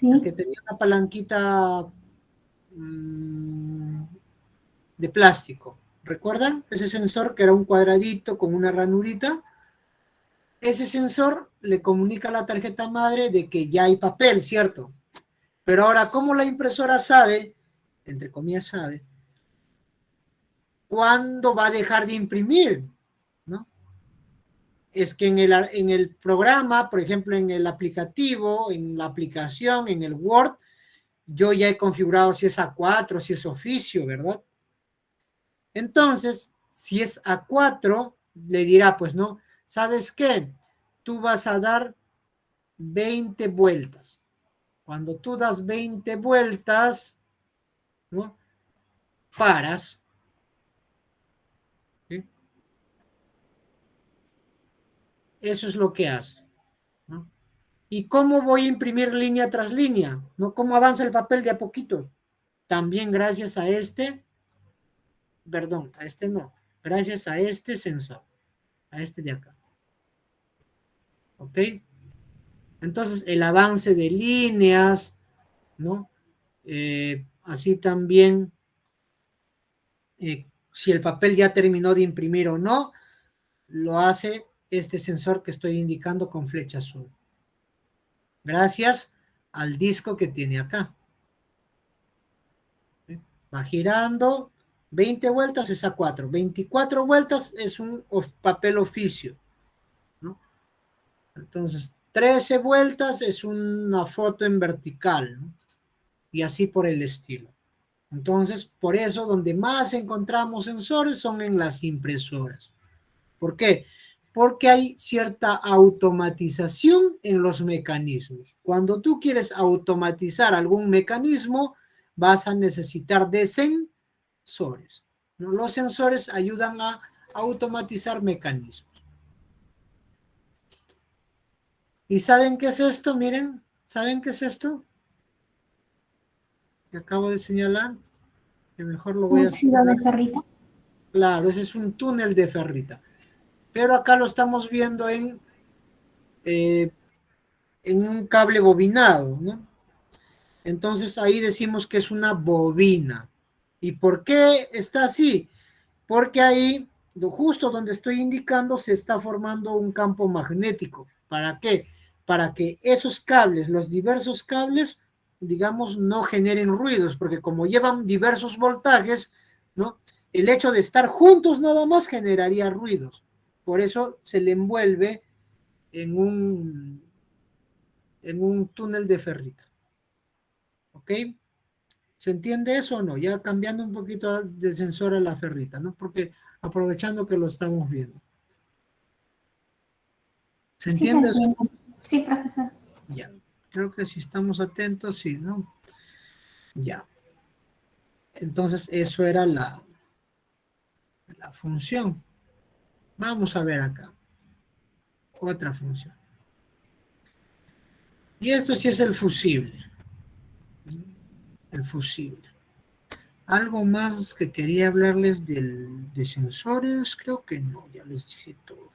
El que Sí, tenía una palanquita de plástico. ¿Recuerdan? Ese sensor que era un cuadradito con una ranurita. Ese sensor le comunica a la tarjeta madre de que ya hay papel, ¿cierto? Pero ahora, ¿cómo la impresora sabe, entre comillas sabe, cuándo va a dejar de imprimir? ¿No? Es que en el programa, por ejemplo, en el aplicativo, en la aplicación, en el Word, yo ya he configurado si es A4, si es oficio, ¿verdad? Entonces, si es A4, le dirá, pues no, ¿sabes qué? Tú vas a dar 20 vueltas. Cuando tú das 20 vueltas, ¿no? Paras. ¿Sí? Eso es lo que hace, ¿no? ¿Y cómo voy a imprimir línea tras línea? ¿No? ¿Cómo avanza el papel de a poquito? También gracias a este, perdón, a este no, gracias a este sensor, a este de acá. ¿Ok? Entonces, el avance de líneas, ¿no? Así también, si el papel ya terminó de imprimir o no, lo hace este sensor que estoy indicando con flecha azul. Gracias al disco que tiene acá. Va girando, 20 vueltas es A4, 24 vueltas es un papel oficio, ¿no? Entonces, 13 vueltas es una foto en vertical, ¿no? Y así por el estilo. Entonces, por eso donde más encontramos sensores son en las impresoras. ¿Por qué? Porque hay cierta automatización en los mecanismos. Cuando tú quieres automatizar algún mecanismo, vas a necesitar de sensores, ¿no? Los sensores ayudan a automatizar mecanismos. ¿Y saben qué es esto? Miren, ¿saben qué es esto? Que acabo de señalar, que mejor lo voy a óxido de señalar. ferrita. Claro, ese es un túnel de ferrita. Pero acá lo estamos viendo en un cable bobinado, ¿no? Entonces ahí decimos que es una bobina. ¿Y por qué está así? Porque ahí, justo donde estoy indicando, se está formando un campo magnético. ¿Para qué? Para que esos cables, los diversos cables, digamos, no generen ruidos, porque como llevan diversos voltajes, ¿no? El hecho de estar juntos nada más generaría ruidos. Por eso se le envuelve en un túnel de ferrita. ¿Ok? ¿Se entiende eso o no? Ya cambiando un poquito del sensor a la ferrita, ¿no? Porque aprovechando que lo estamos viendo. ¿Se Sí, se entiende eso? entiende. Sí, profesor. Ya. Creo que si estamos atentos, sí, ¿no? Ya. Entonces, eso era la función. Vamos a ver acá. Otra función. Y esto sí es el fusible. El fusible. Algo más que quería hablarles de sensores, creo que no, ya les dije todo.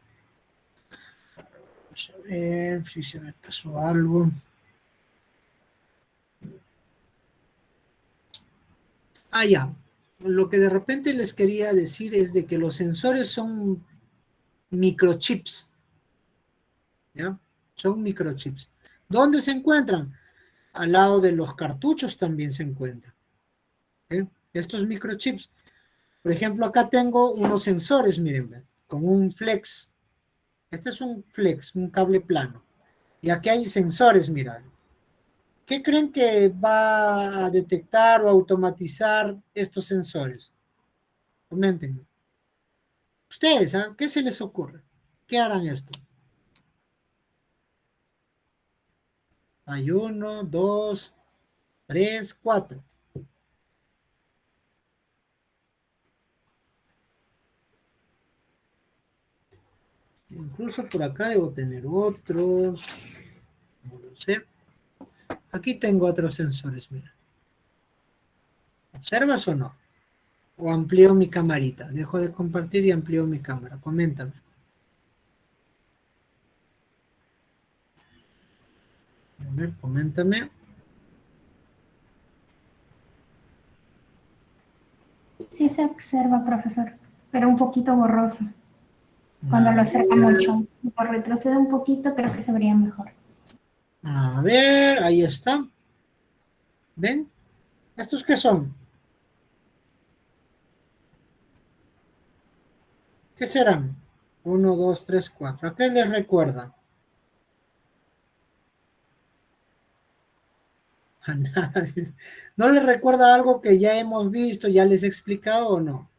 Vamos a ver si se me pasó algo. Ah, ya. Lo que de repente les quería decir es de que los sensores son microchips. ¿Ya? Son microchips. ¿Dónde se encuentran? Al lado de los cartuchos también se encuentran. Estos microchips. Por ejemplo, acá tengo unos sensores, miren, con un flex. Este es un flex, un cable plano. Y aquí hay sensores, miren. ¿Qué creen que va a detectar o automatizar estos sensores? Comenten. Ustedes, ¿ah? ¿Qué se les ocurre? ¿Qué harán esto? Hay 1, 2, 3, 4. Incluso por acá debo tener otros. No lo sé. Aquí tengo otros sensores, mira. ¿Observas o no? ¿O amplío mi camarita? Dejo de compartir y amplío mi cámara. Coméntame. A ver, coméntame. Sí se observa, profesor, pero un poquito borroso. Cuando lo acerca mucho, lo retrocede un poquito, creo que se vería mejor. A ver, ahí está. ¿Ven? ¿Estos qué son? ¿Qué serán? 1, 2, 3, 4. ¿A qué les recuerda? A nada. ¿No les recuerda algo que ya hemos visto, ya les he explicado o no?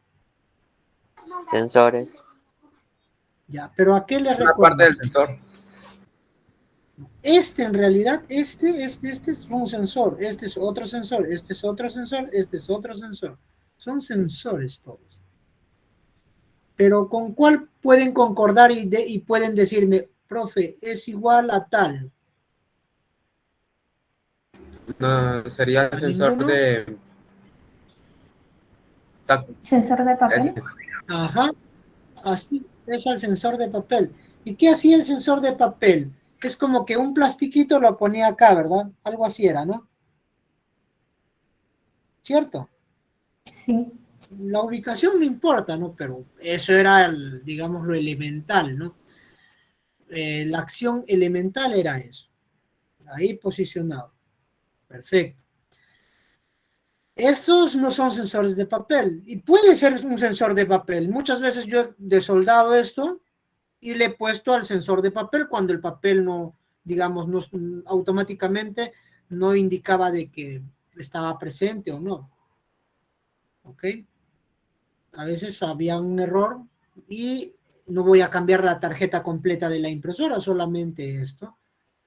Sensores. Ya, pero ¿a qué les Una parte recuerda? del sensor. Este en realidad, este es un sensor, este es otro sensor, este es otro sensor, este es otro sensor. Son sensores todos. Pero ¿con cuál pueden concordar y pueden decirme, profe, es igual a tal? No, sería el ¿A sensor ninguno? de... Exacto, ¿Sensor de papel? ese. Ajá, así es el sensor de papel. ¿Y qué hacía el sensor de papel? Es como que un plastiquito lo ponía acá, ¿verdad? Algo así era, ¿no? ¿Cierto? Sí. La ubicación no importa, ¿no? Pero eso era, digamos, lo elemental, ¿no? La acción elemental era eso. Ahí posicionado. Perfecto. Estos no son sensores de papel. Y puede ser un sensor de papel. Muchas veces yo he desoldado esto y le he puesto al sensor de papel cuando el papel no, digamos, no, automáticamente no indicaba de que estaba presente o no. ¿Ok? A veces había un error y no voy a cambiar la tarjeta completa de la impresora, solamente esto.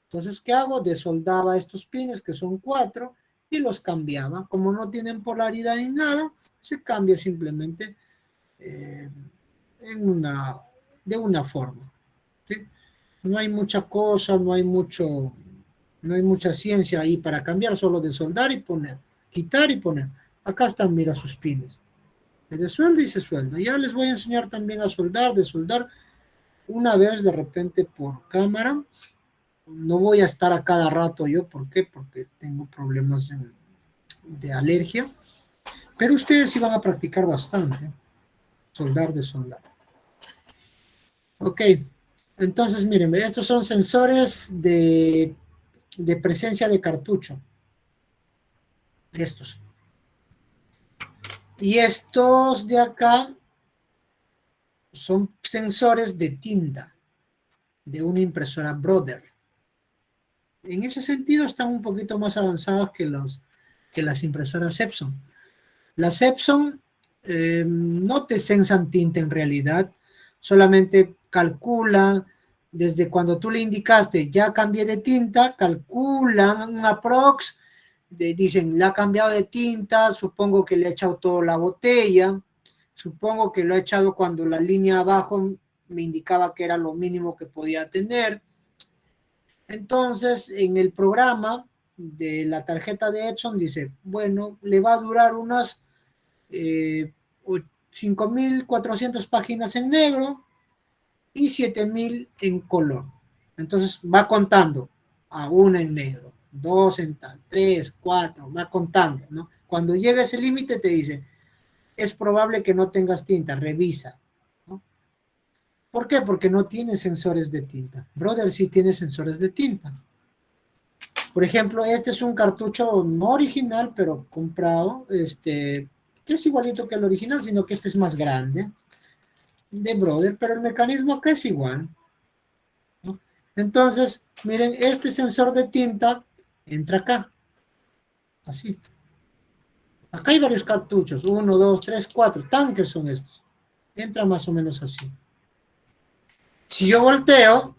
Entonces, ¿qué hago? Desoldaba estos pines, que son 4, y los cambiaba. Como no tienen polaridad ni nada, se cambia simplemente de una forma. ¿Sí? No hay mucha cosa, no hay mucha ciencia ahí para cambiar, solo desoldar y poner, quitar y poner. Acá están, mira, sus pines. Se desuelda y se suelda. Ya les voy a enseñar también a soldar, desoldar una vez de repente por cámara. No voy a estar a cada rato yo, ¿por qué? Porque tengo problemas de alergia. Pero ustedes sí van a practicar bastante. Soldar, desoldar. Ok. Entonces, miren, estos son sensores de presencia de cartucho. Estos. Y estos de acá son sensores de tinta de una impresora Brother. En ese sentido están un poquito más avanzados que las impresoras Epson. Las Epson no te sensan tinta en realidad, solamente calculan desde cuando tú le indicaste ya cambié de tinta, calculan un aprox, dicen le ha cambiado de tinta, supongo que le ha echado toda la botella, supongo que lo ha echado cuando la línea abajo me indicaba que era lo mínimo que podía tener. Entonces, en el programa de la tarjeta de Epson dice, bueno, le va a durar unas 5.400 páginas en negro y 7.000 en color. Entonces va contando a una en negro, dos en tal, tres, cuatro, va contando, ¿no? Cuando llega ese límite te dice, es probable que no tengas tinta, revisa, ¿no? ¿Por qué? Porque no tiene sensores de tinta. Brother sí tiene sensores de tinta. Por ejemplo, este es un cartucho no original, pero comprado, que es igualito que el original, sino que este es más grande, de Brother, pero el mecanismo acá es igual, ¿no? Entonces, miren, este sensor de tinta entra acá, así. Acá hay varios cartuchos, 1, 2, 3, 4, tanques son estos. Entra más o menos así. Si yo volteo,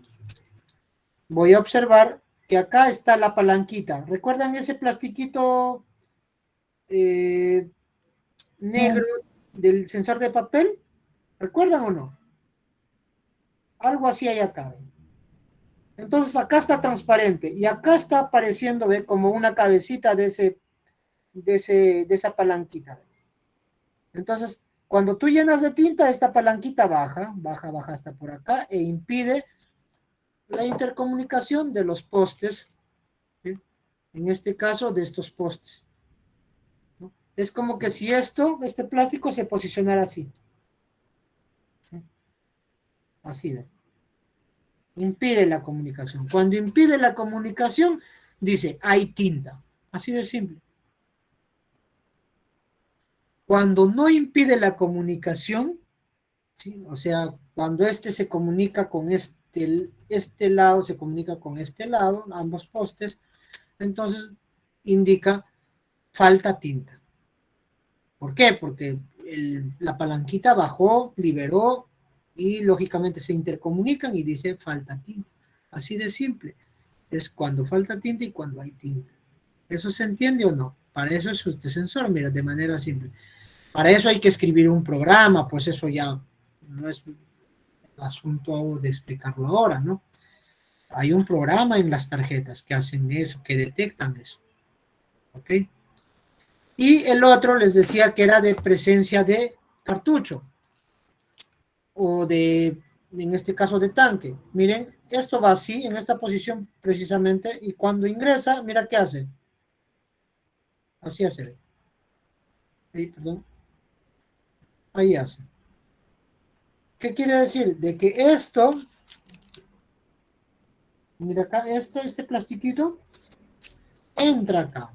voy a observar que acá está la palanquita. ¿Recuerdan ese plastiquito negro del sensor de papel? ¿Recuerdan o no? Algo así hay acá. Entonces acá está transparente y acá está apareciendo, ¿ve? Como una cabecita de esa palanquita. Entonces, cuando tú llenas de tinta, esta palanquita baja hasta por acá e impide la intercomunicación de los postes, ¿sí? En este caso, de estos postes, ¿no? Es como que si este plástico se posicionara así. ¿Sí? Así, ¿ve? Impide la comunicación. Cuando impide la comunicación, dice, hay tinta. Así de simple. Cuando no impide la comunicación, ¿sí? O sea, cuando este se comunica con este lado, se comunica con este lado, ambos postes, entonces indica falta tinta. ¿Por qué? Porque la palanquita bajó, liberó y lógicamente se intercomunican y dice falta tinta. Así de simple. Es cuando falta tinta y cuando hay tinta. ¿Eso se entiende o no? Para eso es este sensor, mira, de manera simple. Para eso hay que escribir un programa, pues eso ya no es asunto de explicarlo ahora, ¿no? Hay un programa en las tarjetas que hacen eso, que detectan eso. ¿Ok? Y el otro les decía que era de presencia de cartucho. O de, en este caso, de tanque. Miren, esto va así, en esta posición precisamente, y cuando ingresa, mira qué hace. Así hace. Ahí, perdón. Ahí hace. ¿Qué quiere decir? De que esto, mira acá, este plastiquito, entra acá.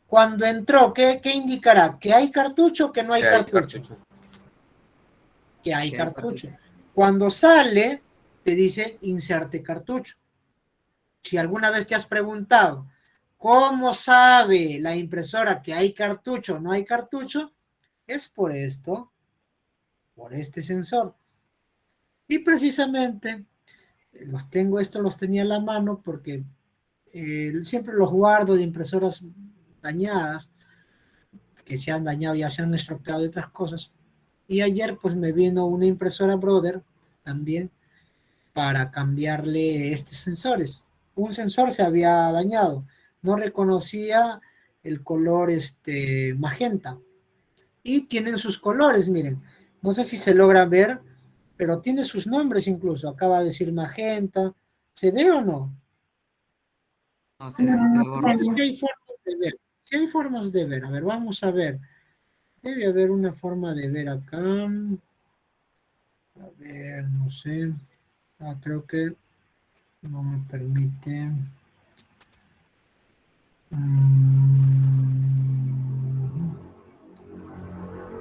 Cuando entró, ¿qué indicará? ¿Que hay cartucho o que no hay cartucho? Que hay cartucho. Cuando sale, te dice inserte cartucho. Si alguna vez te has preguntado, ¿cómo sabe la impresora que hay cartucho o no hay cartucho? Es por esto, por este sensor. Y precisamente, los tenía a la mano porque siempre los guardo de impresoras dañadas, que se han dañado, ya se han estropeado de otras cosas. Y ayer pues me vino una impresora Brother también para cambiarle estos sensores. Un sensor se había dañado, no reconocía el color magenta. Y tienen sus colores, miren. No sé si se logra ver, pero tiene sus nombres incluso. Acaba de decir magenta. ¿Se ve o no? No, se ve borroso. Sí hay formas de ver. Sí hay formas de ver. A ver, vamos a ver. Debe haber una forma de ver acá. A ver, no sé. Creo que no me permite.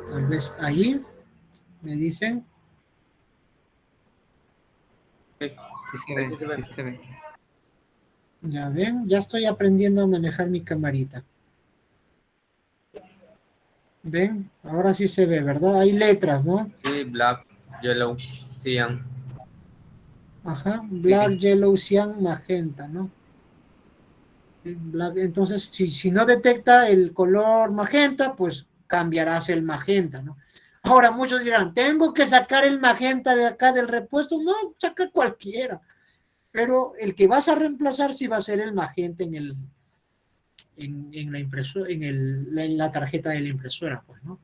Tal vez ahí me dicen. Sí se ve, sí se ve. Ya ven, ya estoy aprendiendo a manejar mi camarita. ¿Ven? Ahora sí se ve, ¿verdad? Hay letras, ¿no? Sí, black, yellow, cyan. Ajá, black, yellow, cyan, magenta, ¿no? Black, entonces, si no detecta el color magenta, pues cambiarás el magenta, ¿no? Ahora, muchos dirán, ¿tengo que sacar el magenta de acá del repuesto? No, saca cualquiera. Pero el que vas a reemplazar sí va a ser el magenta en la impresora, en la tarjeta de la impresora, pues, ¿no?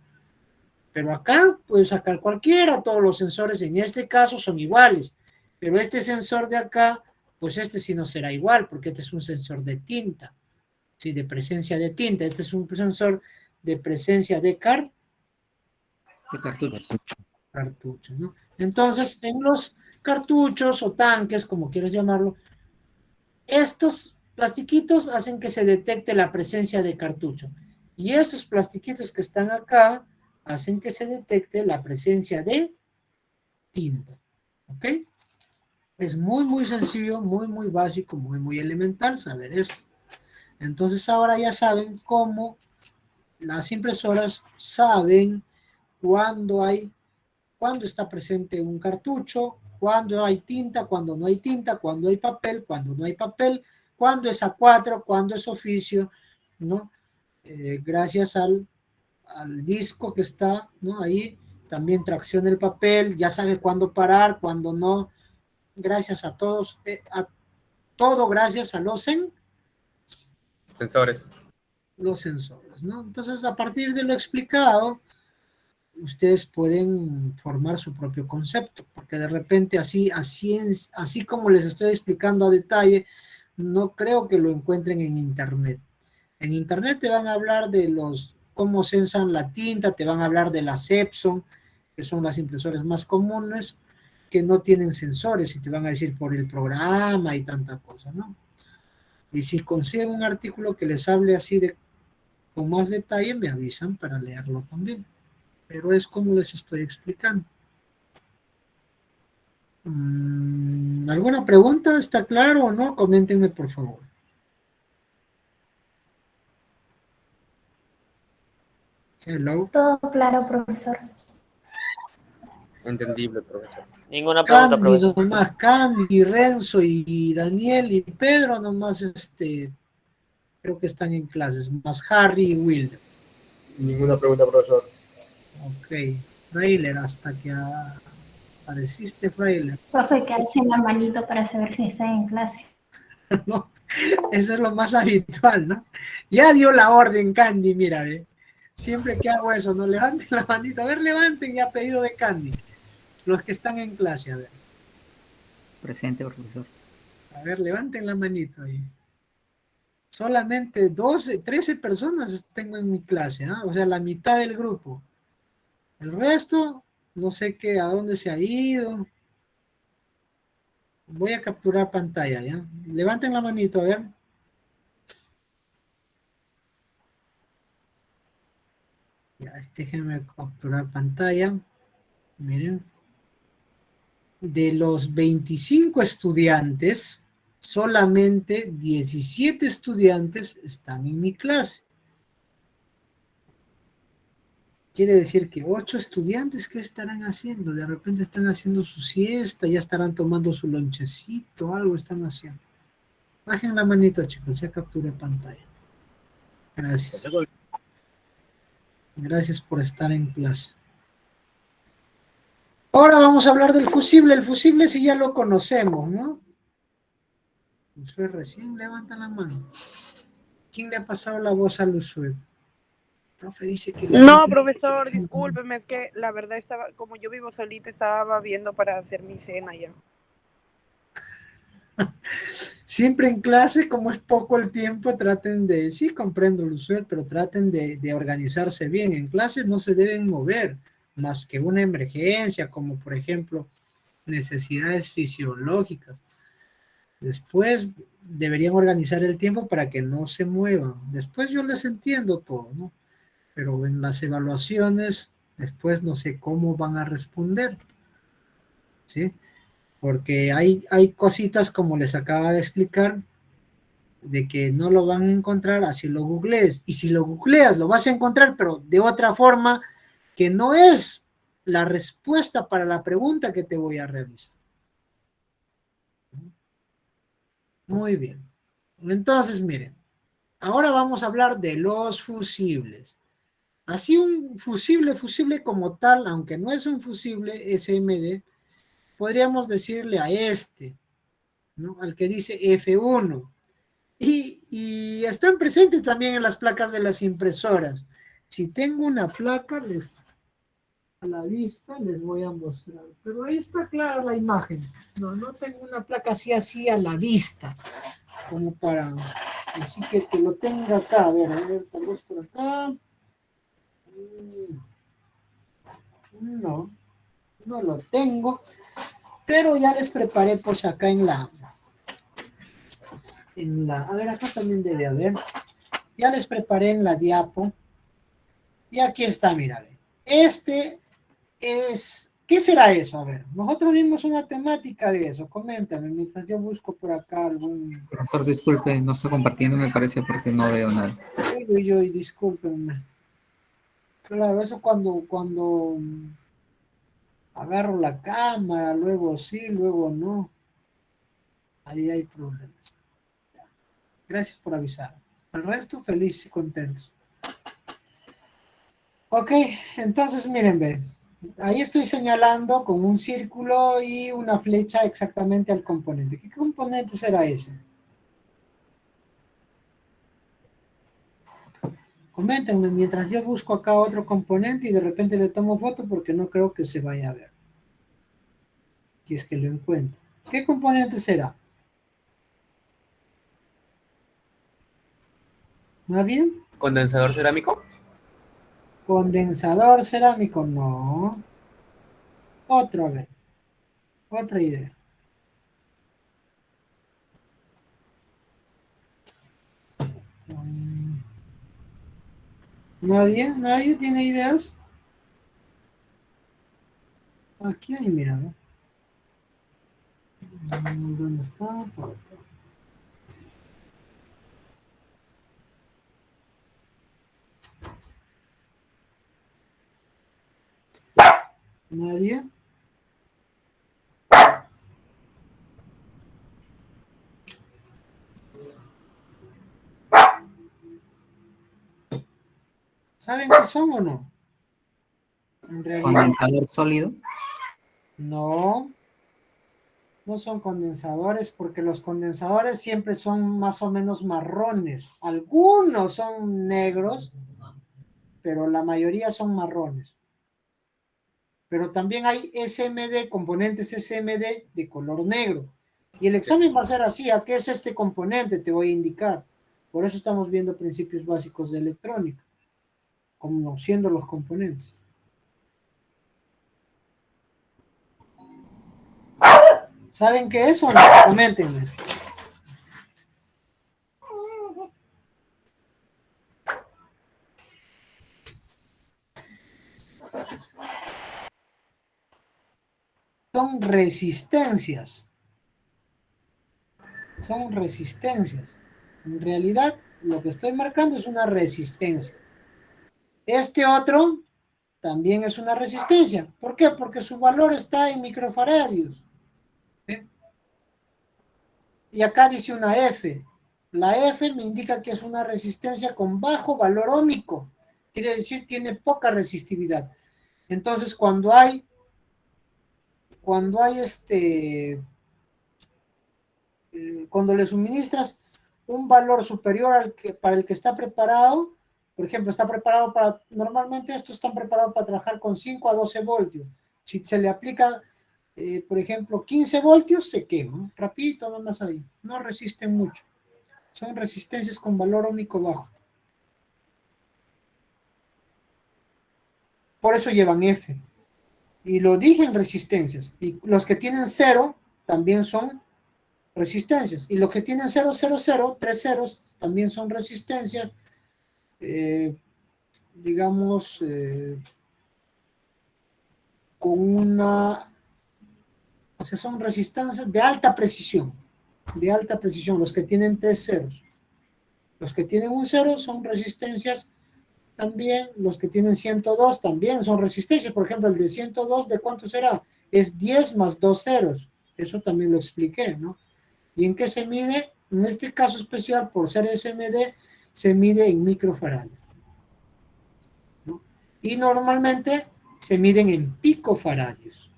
Pero acá puedes sacar cualquiera, todos los sensores en este caso son iguales, pero este sensor de acá, pues este sí no será igual, porque este es un sensor de tinta, ¿sí? De presencia de tinta, este es un sensor de presencia de cartuchos. Cartuchos, ¿no? Entonces, en los cartuchos o tanques, como quieras llamarlo, estos plastiquitos hacen que se detecte la presencia de cartucho. Y estos plastiquitos que están acá hacen que se detecte la presencia de tinta. ¿Ok? Es muy, muy sencillo, muy, muy básico, muy, muy elemental saber esto. Entonces ahora ya saben cómo las impresoras saben cuando está presente un cartucho, cuando hay tinta, cuando no hay tinta, cuando hay papel, cuando no hay papel, cuando es A4, cuando es oficio, ¿no? Gracias al disco que está, ¿no? Ahí también tracciona el papel, ya sabe cuándo parar, cuándo no. Gracias a todos, todo gracias a los Sensores. sensores, ¿no? Entonces, a partir de lo explicado, ustedes pueden formar su propio concepto, porque de repente así como les estoy explicando a detalle, no creo que lo encuentren en internet. En internet te van a hablar de cómo sensan la tinta, te van a hablar de las Epson, que son las impresoras más comunes, que no tienen sensores, y te van a decir por el programa y tanta cosa, ¿no? Y si consiguen un artículo que les hable así con más detalle, me avisan para leerlo también. Pero es como les estoy explicando. ¿Alguna pregunta? ¿Está claro o no? Coméntenme, por favor. Hello. Todo claro, profesor. Entendible, profesor. Ninguna pregunta, Candy profesor. nomás, Candy, Renzo y Daniel y Pedro nomás, creo que están en clases, más Harry y Will. Ninguna pregunta, profesor. Ok, Frailer, hasta que apareciste, Frailer. Profe, que alcen la manito para saber si está en clase. No, eso es lo más habitual, ¿no? Ya dio la orden, Candy, mira, siempre que hago eso, no levanten la manita, a ver, levanten ya pedido de Candy, los que están en clase, a ver. Presente, profesor. A ver, levanten la manito ahí. Solamente 13 personas tengo en mi clase, ¿ah? O sea, la mitad del grupo. El resto, no sé a dónde se ha ido. Voy a capturar pantalla, ¿ya? Levanten la manito, a ver. Ya, déjenme capturar pantalla. Miren. De los 25 estudiantes, solamente 17 estudiantes están en mi clase. Quiere decir que 8 estudiantes, ¿qué estarán haciendo? De repente están haciendo su siesta, ya estarán tomando su lonchecito, algo están haciendo. Bajen la manito, chicos, ya capturé pantalla. Gracias. Gracias por estar en clase. Ahora vamos a hablar del fusible. El fusible sí ya lo conocemos, ¿no? Luzuet recién levanta la mano. ¿Quién le ha pasado la voz a Luzuet? Profe dice que... No, profesor, discúlpeme, es que la verdad estaba, como yo vivo solita, estaba viendo para hacer mi cena ya. Siempre en clase, como es poco el tiempo, traten de, sí comprendo Luzuet, pero traten de organizarse bien. En clase no se deben mover, más que una emergencia, como por ejemplo necesidades fisiológicas. Después deberían organizar el tiempo para que no se muevan. Después yo les entiendo todo, ¿no? Pero en las evaluaciones, después no sé cómo van a responder, ¿sí? Porque hay cositas como les acaba de explicar, de que no lo van a encontrar así lo googlees. Y si lo googleas, lo vas a encontrar, pero de otra forma que no es la respuesta para la pregunta que te voy a realizar. Muy bien. Entonces, miren, ahora vamos a hablar de los fusibles. Así un fusible como tal, aunque no es un fusible SMD, podríamos decirle a ¿no? Al que dice F1. Y están presentes también en las placas de las impresoras. Si tengo una placa, a la vista les voy a mostrar. Pero ahí está clara la imagen. No tengo una placa así a la vista. Como para decir que lo tenga acá. A ver, tal vez por acá. No lo tengo. Pero ya les preparé pues acá en la... A ver, acá también debe haber. Ya les preparé en la diapo. Y aquí está, mira. ¿Qué será eso? A ver, nosotros vimos una temática de eso. Coméntame, mientras yo busco por acá algún... Profesor, disculpe, no está compartiendo, me parece, porque no veo nada. Y discúlpenme. Claro, eso cuando agarro la cámara, luego sí, luego no. Ahí hay problemas. Gracias por avisar. El resto, feliz y contentos. Ok, entonces miren, ve. Ahí estoy señalando con un círculo y una flecha exactamente al componente. ¿Qué componente será ese? Coméntenme mientras yo busco acá otro componente y de repente le tomo foto porque no creo que se vaya a ver. Si es que lo encuentro. ¿Qué componente será? ¿Nadie? ¿Condensador cerámico? Condensador cerámico, no. Otro, a ver. Otra idea. ¿Nadie? ¿Nadie tiene ideas? Aquí hay, mira, ¿no? ¿Dónde está? Por acá. ¿Nadie? ¿Saben qué son o no? En realidad, Condensador sólido. no. No son condensadores porque los condensadores siempre son más o menos marrones. Algunos son negros, pero la mayoría son marrones. Pero también hay SMD, componentes SMD de color negro. Y el examen va a ser así, ¿a qué es este componente? Te voy a indicar. Por eso estamos viendo principios básicos de electrónica, conociendo los componentes. ¿Saben qué es o no? Coméntenme. Son resistencias. Son resistencias. En realidad, lo que estoy marcando es una resistencia. Este otro también es una resistencia. ¿Por qué? Porque su valor está en microfaradios. ¿Sí? Y acá dice una F. La F me indica que es una resistencia con bajo valor óhmico. Quiere decir, tiene poca resistividad. Entonces, cuando cuando le suministras un valor superior para el que está preparado, por ejemplo, está preparado para, normalmente estos están preparados para trabajar con 5 a 12 voltios. Si se le aplica, por ejemplo, 15 voltios, se quema, rapidito nomás ahí, no resisten mucho. Son resistencias con valor óhmico bajo. Por eso llevan F. Y lo dije en resistencias. Y los que tienen 0 también son resistencias. Y los que tienen 0, 0, 0, 3 ceros, también son resistencias, digamos, con una, o sea, son resistencias de alta precisión, los que tienen 3 ceros. Los que tienen un 0 son resistencias también, los que tienen 102 también son resistencias. Por ejemplo, el de 102, ¿de cuánto será? Es 10 más 2 ceros. Eso también lo expliqué, ¿no? ¿Y en qué se mide? En este caso especial, por ser SMD, se mide en microfaradios, ¿no? Y normalmente se miden en picofaradios.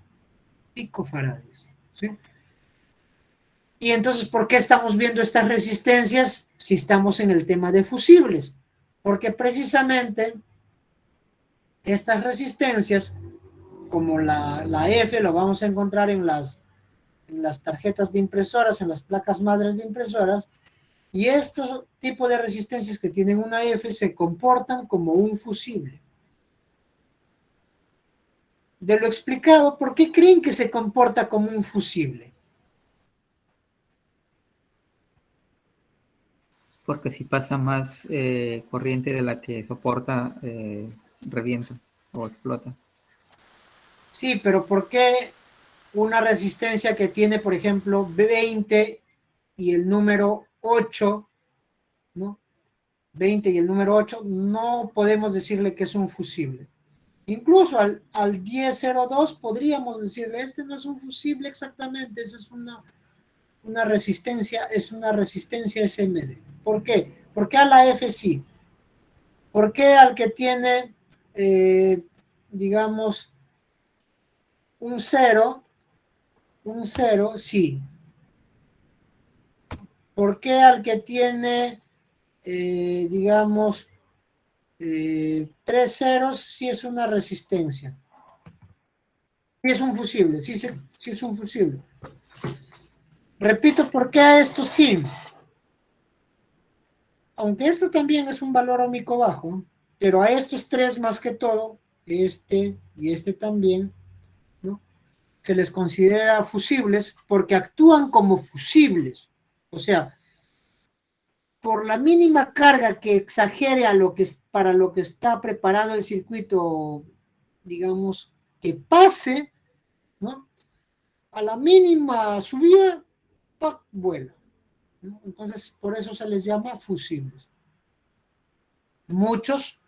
Picofaradios, ¿sí? Y entonces, ¿por qué estamos viendo estas resistencias si estamos en el tema de fusibles? Porque precisamente estas resistencias, como la F, lo vamos a encontrar en las tarjetas de impresoras, en las placas madres de impresoras, y estos tipos de resistencias que tienen una F se comportan como un fusible. De lo explicado, ¿por qué creen que se comporta como un fusible? Porque si pasa más corriente de la que soporta, revienta o explota. Sí, pero ¿por qué una resistencia que tiene, por ejemplo, 20 y el número 8, ¿no? 20 y el número 8, no podemos decirle que es un fusible. Incluso al 1002 podríamos decirle, este no es un fusible exactamente, esa es una resistencia, es una resistencia SMD. ¿Por qué? ¿Por qué a la F sí? ¿Por qué al que tiene, digamos, un 0 sí? ¿Por qué al que tiene, digamos, 3 ceros sí es una resistencia? Sí es un fusible, sí es un fusible. Repito, ¿por qué a esto sí? Aunque esto también es un valor óhmico bajo, pero a estos tres más que todo, este y este también, ¿no? Se les considera fusibles porque actúan como fusibles. O sea, por la mínima carga que exagere a lo que para lo que está preparado el circuito, digamos, que pase, ¿no? A la mínima subida, ¡pac!, vuela, ¿no? Entonces, por eso se les llama fusibles. Muchos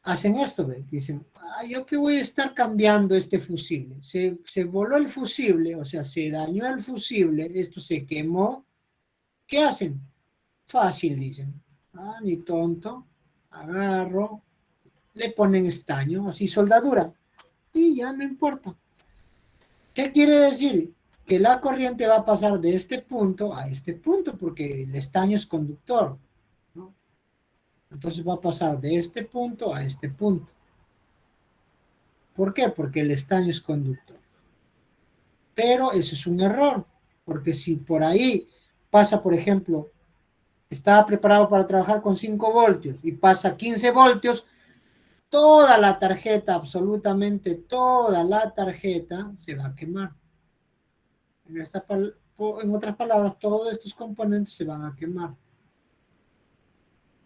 hacen esto, ¿ve? Dicen, ¿yo qué voy a estar cambiando este fusible? Se voló el fusible, o sea, se dañó el fusible, esto se quemó. ¿Qué hacen? Fácil, dicen. Ni tonto. Agarro, le ponen estaño, así soldadura, y ya no importa. ¿Qué quiere decir? Que la corriente va a pasar de este punto a este punto, porque el estaño es conductor, ¿no? Entonces va a pasar de este punto a este punto. ¿Por qué? Porque el estaño es conductor. Pero eso es un error, porque si por ahí pasa, por ejemplo, estaba preparado para trabajar con 5 voltios y pasa 15 voltios, toda la tarjeta, absolutamente toda la tarjeta se va a quemar. En otras palabras, todos estos componentes se van a quemar.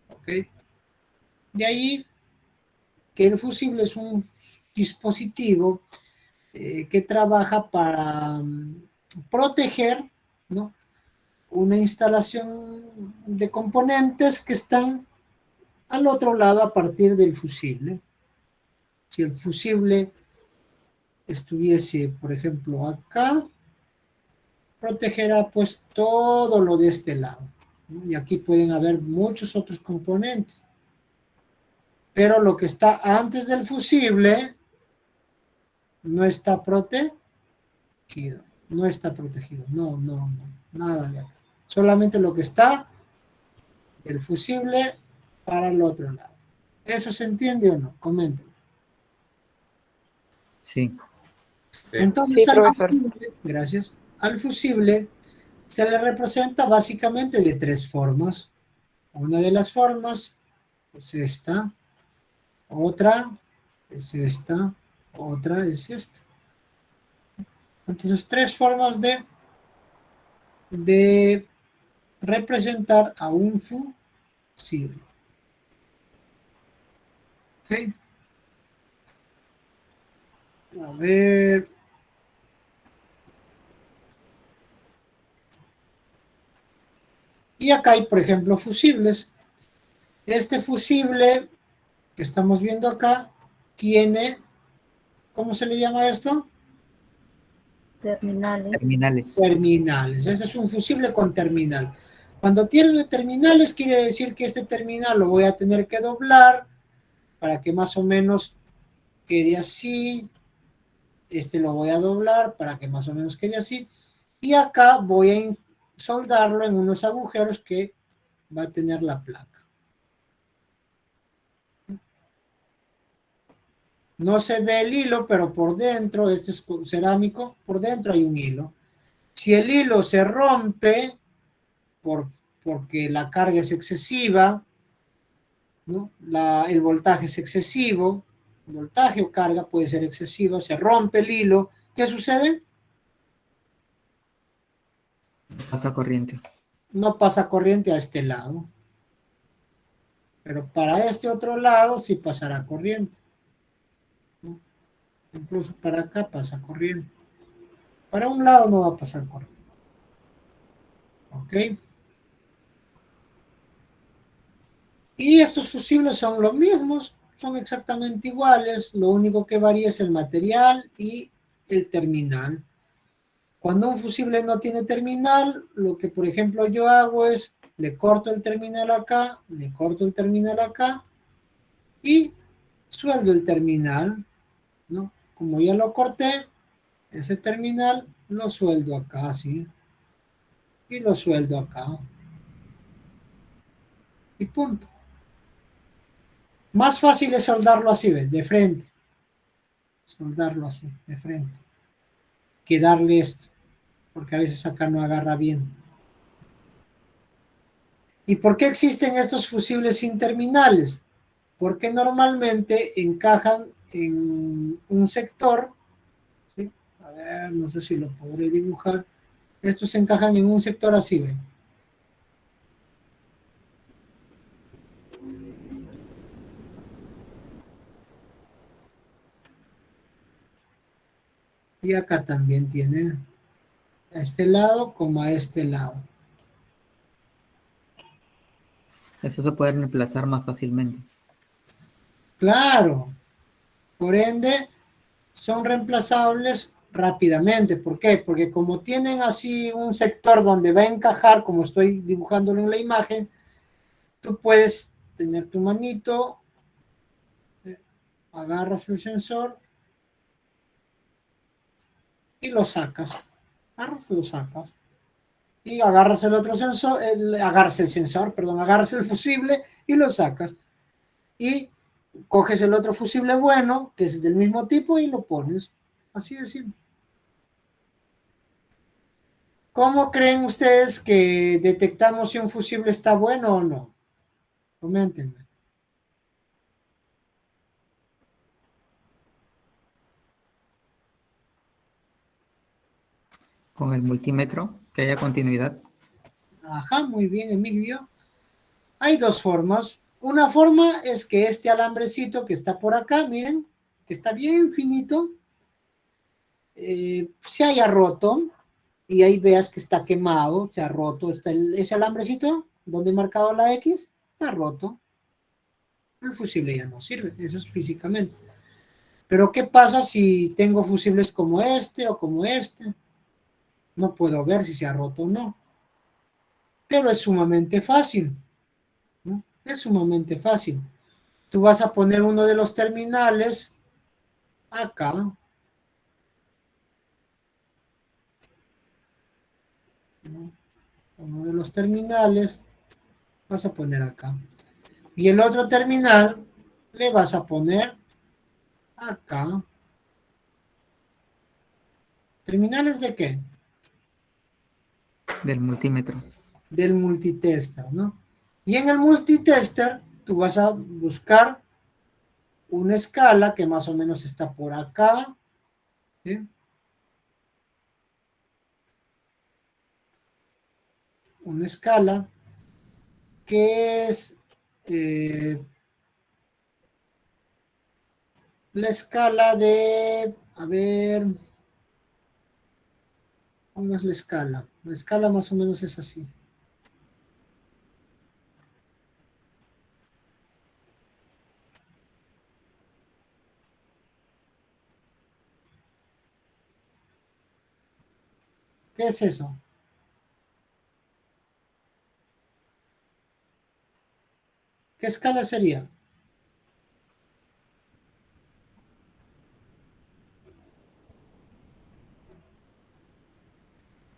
¿Ok? De ahí que el fusible es un dispositivo que trabaja para proteger, ¿no?, una instalación de componentes que están al otro lado a partir del fusible. Si el fusible estuviese, por ejemplo, acá, protegerá pues todo lo de este lado, ¿no? Y aquí pueden haber muchos otros componentes. Pero lo que está antes del fusible no está protegido. No está protegido. No. Nada de acá. Solamente lo que está del fusible para el otro lado. ¿Eso se entiende o no? Comenten. Sí. Entonces, Sí, profesor. gracias. Al fusible se le representa básicamente de 3 formas. Una de las formas es esta, otra es esta, otra es esta. Entonces, 3 formas de representar a un fusible. ¿Ok? A ver. Y acá hay, por ejemplo, fusibles. Este fusible que estamos viendo acá tiene, ¿cómo se le llama esto? Terminales. Terminales. Este es un fusible con terminal. Cuando tiene terminales, quiere decir que este terminal lo voy a tener que doblar para que más o menos quede así. Este lo voy a doblar para que más o menos quede así. Y acá voy a soldarlo en unos agujeros que va a tener la placa. No se ve el hilo, pero por dentro, esto es cerámico, por dentro hay un hilo. Si el hilo se rompe porque la carga es excesiva, ¿no? El voltaje es excesivo, voltaje o carga puede ser excesiva, se rompe el hilo, ¿qué sucede? Pasa corriente. No pasa corriente a este lado, pero para este otro lado sí pasará corriente, ¿no? Incluso para acá pasa corriente. Para un lado no va a pasar corriente. ¿Ok? Y estos fusibles son los mismos, son exactamente iguales, lo único que varía es el material y el terminal. Cuando un fusible no tiene terminal, lo que por ejemplo yo hago es, le corto el terminal acá, le corto el terminal acá, y sueldo el terminal, ¿no? Como ya lo corté, ese terminal lo sueldo acá, ¿sí? Y lo sueldo acá. Y punto. Más fácil es soldarlo así, ¿ves? De frente. Soldarlo así, de frente. Que darle esto. Porque a veces acá no agarra bien. ¿Y por qué existen estos fusibles sin terminales? Porque normalmente encajan en un sector, ¿sí? A ver, no sé si lo podré dibujar. Estos encajan en un sector así, ¿ven? Y acá también tiene a este lado como a este lado. Eso se puede reemplazar más fácilmente. Claro, por ende son reemplazables rápidamente. ¿Por qué? Porque como tienen así un sector donde va a encajar, como estoy dibujándolo en la imagen, tú puedes tener tu manito, agarras el sensor y lo sacas. Lo sacas. Y agarras el otro sensor, agarras el fusible y lo sacas. Y coges el otro fusible bueno, que es del mismo tipo, y lo pones. Así de simple. ¿Cómo creen ustedes que detectamos si un fusible está bueno o no? Coméntenme. Con el multímetro, que haya continuidad. Ajá, muy bien, Emilio. Hay dos formas. Una forma es que este alambrecito que está por acá, miren, que está bien finito, se haya roto y ahí veas que está quemado, se ha roto. Ese alambrecito donde he marcado la X, está roto. El fusible ya no sirve, eso es físicamente. Pero ¿qué pasa si tengo fusibles como este o como este? No puedo ver si se ha roto o no. Pero es sumamente fácil, ¿no? Es sumamente fácil. Tú vas a poner uno de los terminales acá. ¿No? Uno de los terminales vas a poner acá. Y el otro terminal le vas a poner acá. ¿Terminales de qué? Del multímetro. Del multitester, ¿no? Y en el multitester tú vas a buscar una escala que más o menos está por acá, ¿sí? Una escala que es la escala de, a ver, ¿cómo es la escala? La escala más o menos es así. ¿Qué es eso? ¿Qué escala sería?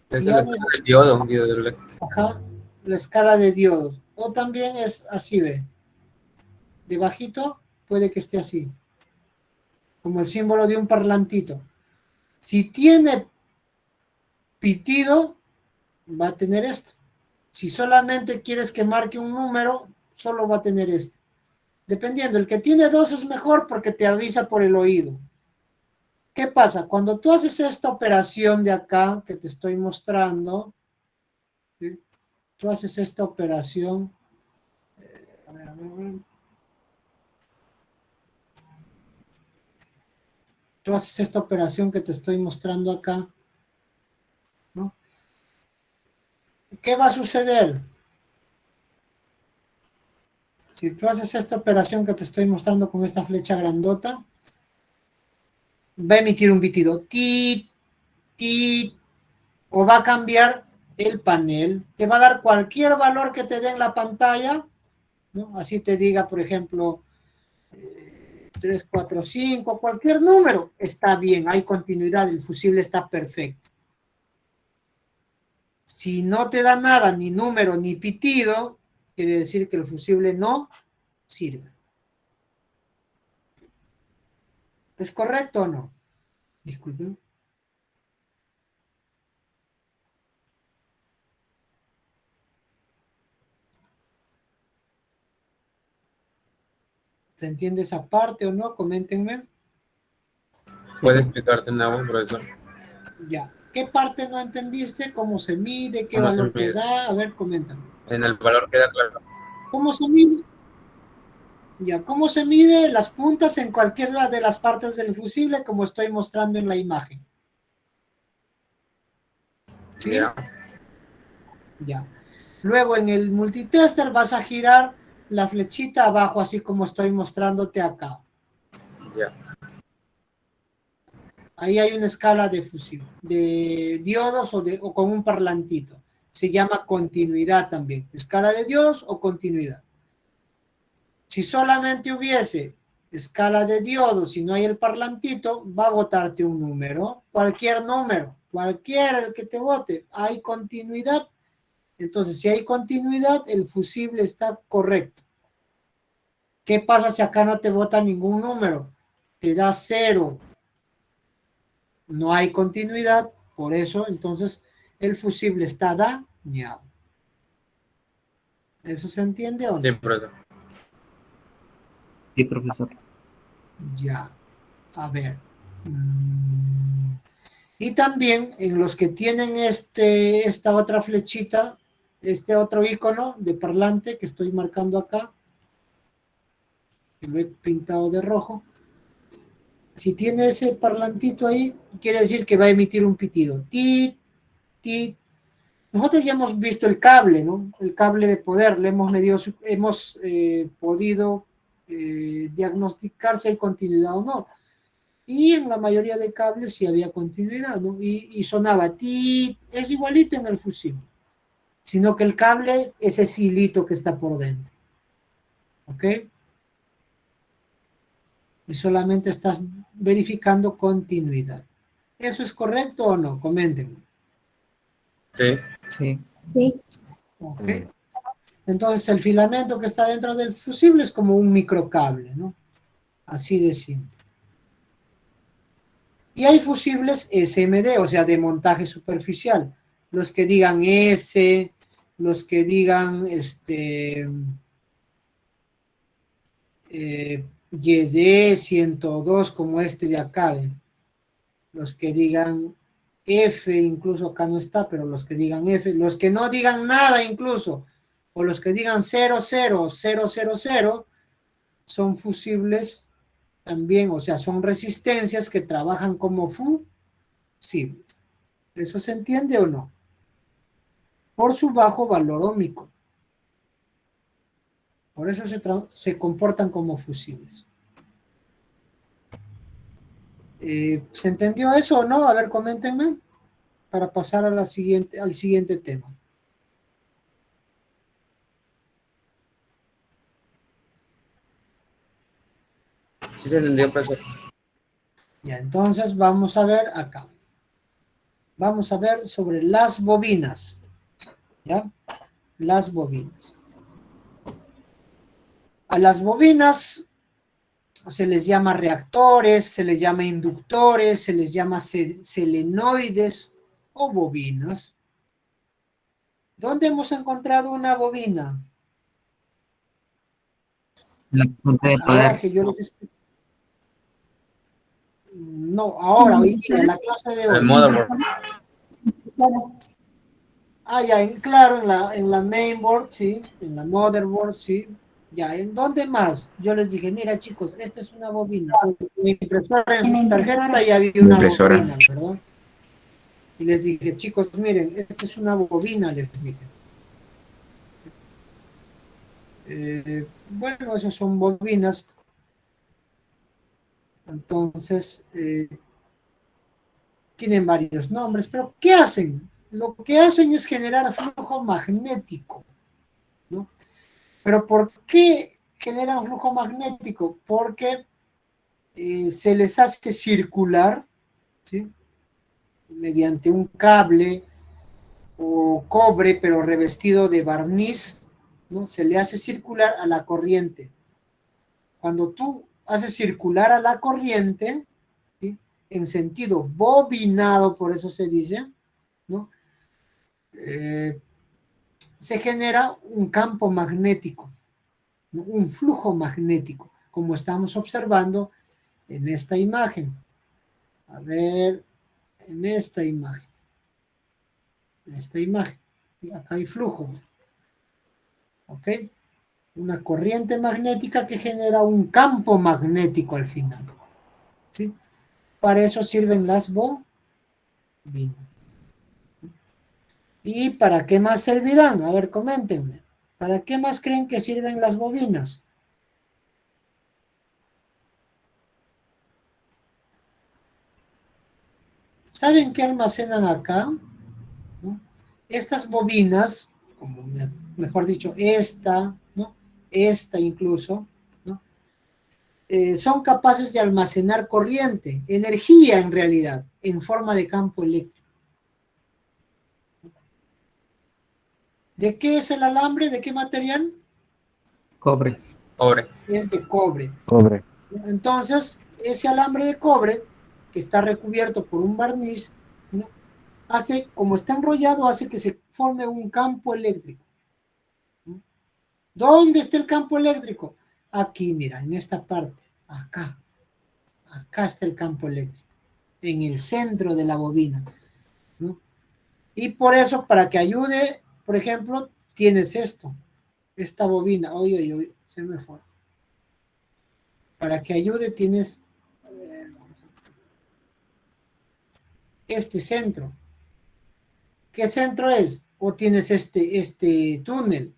Es Ya el ves, diodo, un diodo eléctrico. ajá, la escala de diodos. O también es así, ve. Debajito puede que esté así. Como el símbolo de un parlantito. Si tiene pitido, va a tener esto. Si solamente quieres que marque un número, solo va a tener este. Dependiendo, el que tiene dos es mejor porque te avisa por el oído. ¿Qué pasa? Cuando tú haces esta operación de acá que te estoy mostrando, ¿sí? Tú haces esta operación. A ver. Tú haces esta operación que te estoy mostrando acá, ¿no? ¿Qué va a suceder? Si tú haces esta operación que te estoy mostrando con esta flecha grandota, va a emitir un pitido, tit, tit, o va a cambiar el panel, te va a dar cualquier valor que te dé en la pantalla, ¿no? Así te diga, por ejemplo, 3, 4, 5, cualquier número, está bien, hay continuidad, el fusible está perfecto. Si no te da nada, ni número, ni pitido, quiere decir que el fusible no sirve. ¿Es correcto o no? Disculpen. ¿Se entiende esa parte o no? Coméntenme. ¿Puede explicarte de nuevo, profesor? Ya. ¿Qué parte no entendiste? ¿Cómo se mide? ¿Qué ¿Cómo se valor te mide? da? A ver, coméntame. En el valor queda claro. ¿Cómo se mide? Ya, ¿cómo se mide? Las puntas en cualquiera de las partes del fusible, como estoy mostrando en la imagen. ¿Sí? Ya. Ya. Luego en el multitester vas a girar la flechita abajo, así como estoy mostrándote acá. Ya. Ahí hay una escala de fusión, de diodos o con un parlantito. Se llama continuidad también. Escala de diodos o continuidad. Si solamente hubiese escala de diodos y no hay el parlantito, va a botarte un número, cualquier número, cualquiera el que te bote. Hay continuidad. Entonces, si hay continuidad, el fusible está correcto. ¿Qué pasa si acá no te bota ningún número? Te da 0. No hay continuidad, por eso entonces el fusible está dañado. ¿Eso se entiende o no? Sí, profesor. Sí, profesor. Ya, a ver. Y también en los que tienen esta otra flechita, este otro icono de parlante que estoy marcando acá, que lo he pintado de rojo. Si tiene ese parlantito ahí, quiere decir que va a emitir un pitido. Tit, tit. Nosotros ya hemos visto el cable, ¿no? El cable de poder, le hemos medido, hemos podido diagnosticar si hay continuidad o no. Y en la mayoría de cables sí había continuidad, ¿no? Y sonaba tit, es igualito en el fusible. Sino que el cable es ese hilito que está por dentro. ¿Ok? Y solamente estás verificando continuidad. ¿Eso es correcto o no? Coméntenme. Sí. Sí. Sí. Ok. Entonces el filamento que está dentro del fusible es como un microcable, ¿no? Así de simple. Y hay fusibles SMD, o sea, de montaje superficial. Los que digan S, los que digan YD 102, como este de acá. Los que digan F, incluso acá no está, pero los que digan F, los que no digan nada incluso, o los que digan 00, 000, son fusibles también, o sea, son resistencias que trabajan como fusibles. ¿Eso se entiende o no? Por su bajo valor óhmico. Por eso se comportan como fusibles. ¿Se entendió eso o no? A ver, coméntenme para pasar a al siguiente tema. Sí se entendió, profesor. Ya, entonces vamos a ver acá. Vamos a ver sobre las bobinas. ¿Ya? Las bobinas. A las bobinas se les llama reactores, se les llama inductores, se les llama selenoides o bobinas. ¿Dónde hemos encontrado una bobina? La fuente de Ahora poder. que yo les explico. No, ahora, hoy día, en la clase de hoy. El motherboard. Ah, ya, claro, en la mainboard, sí, en la motherboard, sí. Ya, ¿en dónde más? Yo les dije, mira chicos, esta es una bobina. En la impresora, en su tarjeta ya había una bobina, ¿verdad? Y les dije, chicos, miren, esta es una bobina, les dije. Bueno, esas son bobinas. Entonces, tienen varios nombres, pero ¿qué hacen? Lo que hacen es generar flujo magnético, ¿no? Pero ¿por qué generan flujo magnético? Porque se les hace circular, ¿sí? Mediante un cable o cobre, pero revestido de barniz, ¿no? Se le hace circular a la corriente. Cuando tú haces circular a la corriente, ¿sí? En sentido bobinado, por eso se dice, ¿no? Se genera un campo magnético, ¿no? Un flujo magnético, como estamos observando en esta imagen. A ver, en esta imagen. En esta imagen. Acá hay flujo. ¿Ok? Una corriente magnética que genera un campo magnético al final. ¿Sí? Para eso sirven las bobinas. ¿Y para qué más servirán? A ver, coméntenme. ¿Para qué más creen que sirven las bobinas? ¿Saben qué almacenan acá? ¿No? Estas bobinas, como mejor dicho, esta, ¿no? Esta incluso, ¿no? Son capaces de almacenar corriente, energía en realidad, en forma de campo eléctrico. ¿De qué es el alambre? ¿De qué material? Cobre. Cobre. Es de cobre. Cobre. Entonces, ese alambre de cobre, que está recubierto por un barniz, ¿no? Hace, como está enrollado, hace que se forme un campo eléctrico. ¿No? ¿Dónde está el campo eléctrico? Aquí, mira, en esta parte, acá. Acá está el campo eléctrico, en el centro de la bobina, ¿no? Y por eso, para que ayude, por ejemplo, tienes esto, esta bobina. Oye, se me fue. Para que ayude tienes este centro. ¿Qué centro es? O tienes este túnel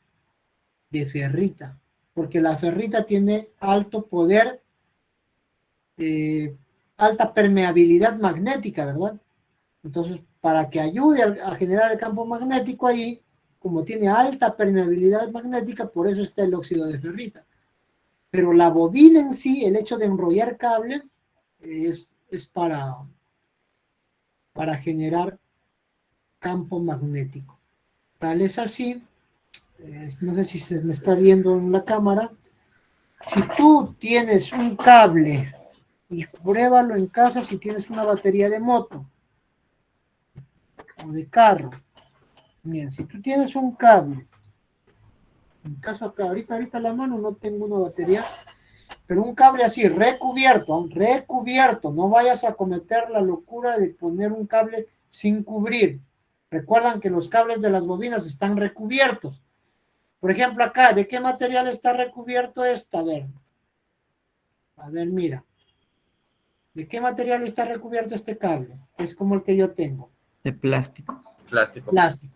de ferrita, porque la ferrita tiene alto poder, alta permeabilidad magnética, ¿verdad? Entonces, para que ayude a generar el campo magnético ahí, como tiene alta permeabilidad magnética, por eso está el óxido de ferrita. Pero la bobina en sí, el hecho de enrollar cable, es para generar campo magnético. Tal es así, no sé si se me está viendo en la cámara, si tú tienes un cable, y pruébalo en casa si tienes una batería de moto, o de carro. Mira, si tú tienes un cable, en caso acá, ahorita a la mano no tengo una batería, pero un cable así, recubierto, no vayas a cometer la locura de poner un cable sin cubrir. Recuerdan que los cables de las bobinas están recubiertos. Por ejemplo, acá, ¿de qué material está recubierto esta? A ver, mira. ¿De qué material está recubierto este cable? Es como el que yo tengo. De plástico. Plástico. Plástico.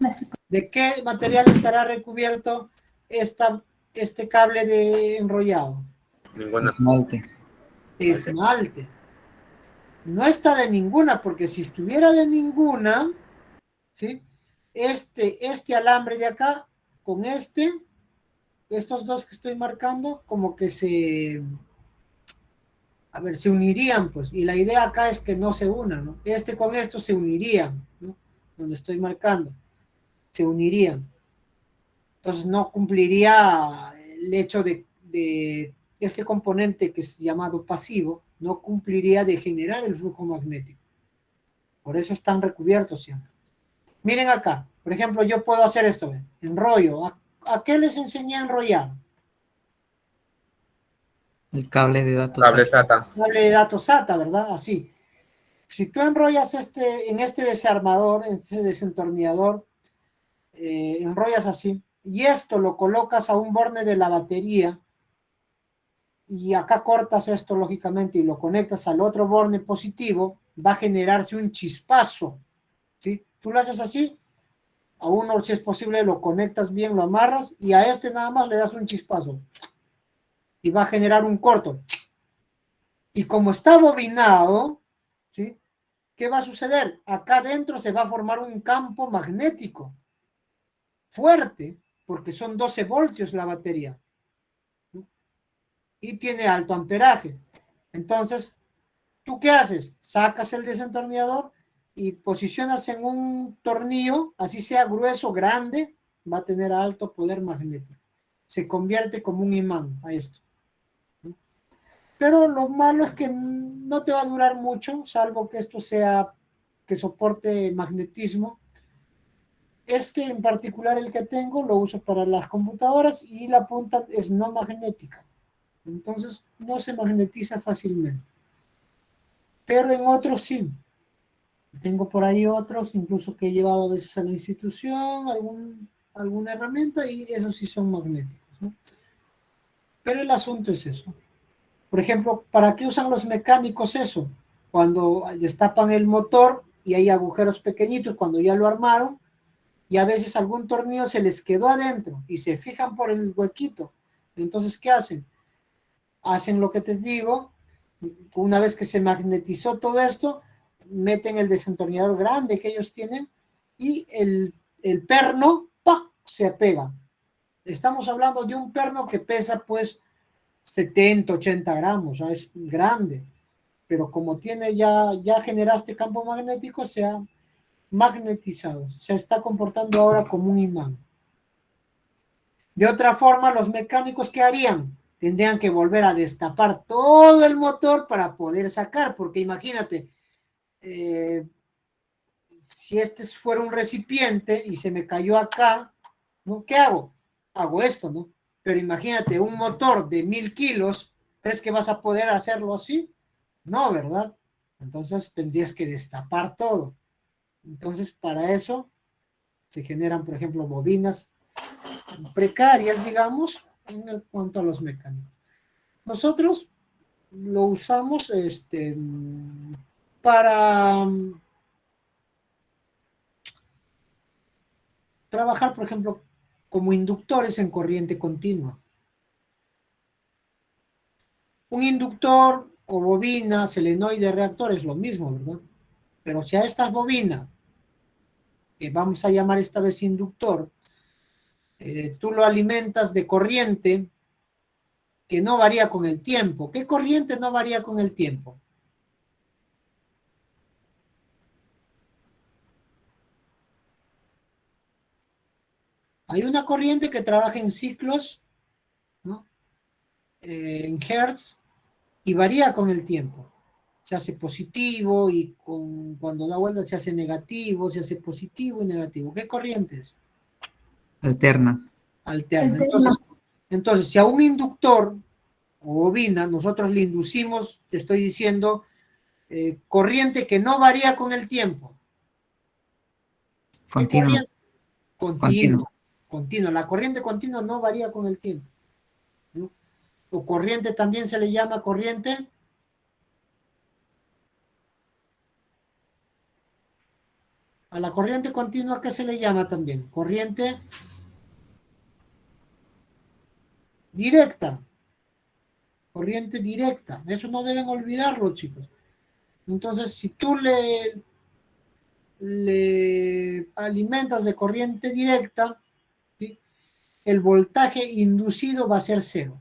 ¿De qué material estará recubierto este cable de enrollado? Ninguna. Esmalte. Esmalte. No está de ninguna, porque si estuviera de ninguna, ¿sí? Este alambre de acá, con estos dos que estoy marcando, como que se unirían, pues, y la idea acá es que no se unan, ¿no? Con esto se unirían, ¿no? Donde estoy marcando, se unirían. Entonces no cumpliría el hecho de este componente que es llamado pasivo, no cumpliría de generar el flujo magnético. Por eso están recubiertos siempre. Miren acá, por ejemplo, yo puedo hacer esto, ¿ven? Enrollo. ¿A qué les enseñé a enrollar? El cable de datos. Cable SATA. Cable de datos SATA, ¿verdad? Así. Si tú enrollas en este desarmador, en este desentornillador, enrollas así, y esto lo colocas a un borne de la batería, y acá cortas esto lógicamente y lo conectas al otro borne positivo, va a generarse un chispazo, ¿sí? Tú lo haces así, a uno, si es posible, lo conectas bien, lo amarras, y a este nada más le das un chispazo. Y va a generar un corto. Y como está bobinado, ¿sí? ¿Qué va a suceder? Acá adentro se va a formar un campo magnético fuerte, porque son 12 voltios la batería. Y tiene alto amperaje. Entonces, ¿tú qué haces? Sacas el desentornillador y posicionas en un tornillo, así sea grueso, grande, va a tener alto poder magnético. Se convierte como un imán a esto. Pero lo malo es que no te va a durar mucho, salvo que esto sea, que soporte magnetismo. Este en particular, el que tengo, lo uso para las computadoras y la punta es no magnética. Entonces no se magnetiza fácilmente. Pero en otros sí. Tengo por ahí otros, incluso que he llevado a veces a la institución, alguna herramienta, y esos sí son magnéticos, ¿no? Pero el asunto es eso. Por ejemplo, ¿para qué usan los mecánicos eso? Cuando destapan el motor y hay agujeros pequeñitos, cuando ya lo armaron, y a veces algún tornillo se les quedó adentro y se fijan por el huequito. Entonces, ¿qué hacen? Hacen lo que te digo, una vez que se magnetizó todo esto, meten el desentornillador grande que ellos tienen y el perno ¡pa!, se apega. Estamos hablando de un perno que pesa pues 70, 80 gramos, o sea, es grande, pero como tiene ya generaste campo magnético, se ha magnetizado, se está comportando ahora como un imán. De otra forma, los mecánicos, ¿qué harían? Tendrían que volver a destapar todo el motor para poder sacar, porque imagínate, si este fuera un recipiente y se me cayó acá, ¿no? ¿Qué hago? Hago esto, ¿no? Pero imagínate, un motor de 1000 kilos, ¿crees que vas a poder hacerlo así? No, ¿verdad? Entonces tendrías que destapar todo. Entonces, para eso se generan, por ejemplo, bobinas precarias, digamos, en cuanto a los mecánicos. Nosotros lo usamos para trabajar, por ejemplo, como inductores en corriente continua. Un inductor o bobina, solenoide, reactor es lo mismo, ¿verdad? Pero si a estas bobinas, que vamos a llamar esta vez inductor, tú lo alimentas de corriente que no varía con el tiempo. ¿Qué corriente no varía con el tiempo? Hay una corriente que trabaja en ciclos, ¿no? En hertz, y varía con el tiempo. Se hace positivo y cuando da vuelta se hace negativo, se hace positivo y negativo. ¿Qué corriente es? Alterna. Alterna. Entonces, si a un inductor o bobina nosotros le inducimos, te estoy diciendo, corriente que no varía con el tiempo. Continua. Continua. La corriente continua no varía con el tiempo, ¿no? O corriente también se le llama corriente a la corriente continua, ¿qué se le llama también? Corriente directa. Corriente directa. Eso no deben olvidarlo, chicos. Entonces, si tú le alimentas de corriente directa, ¿sí?, el voltaje inducido va a ser 0.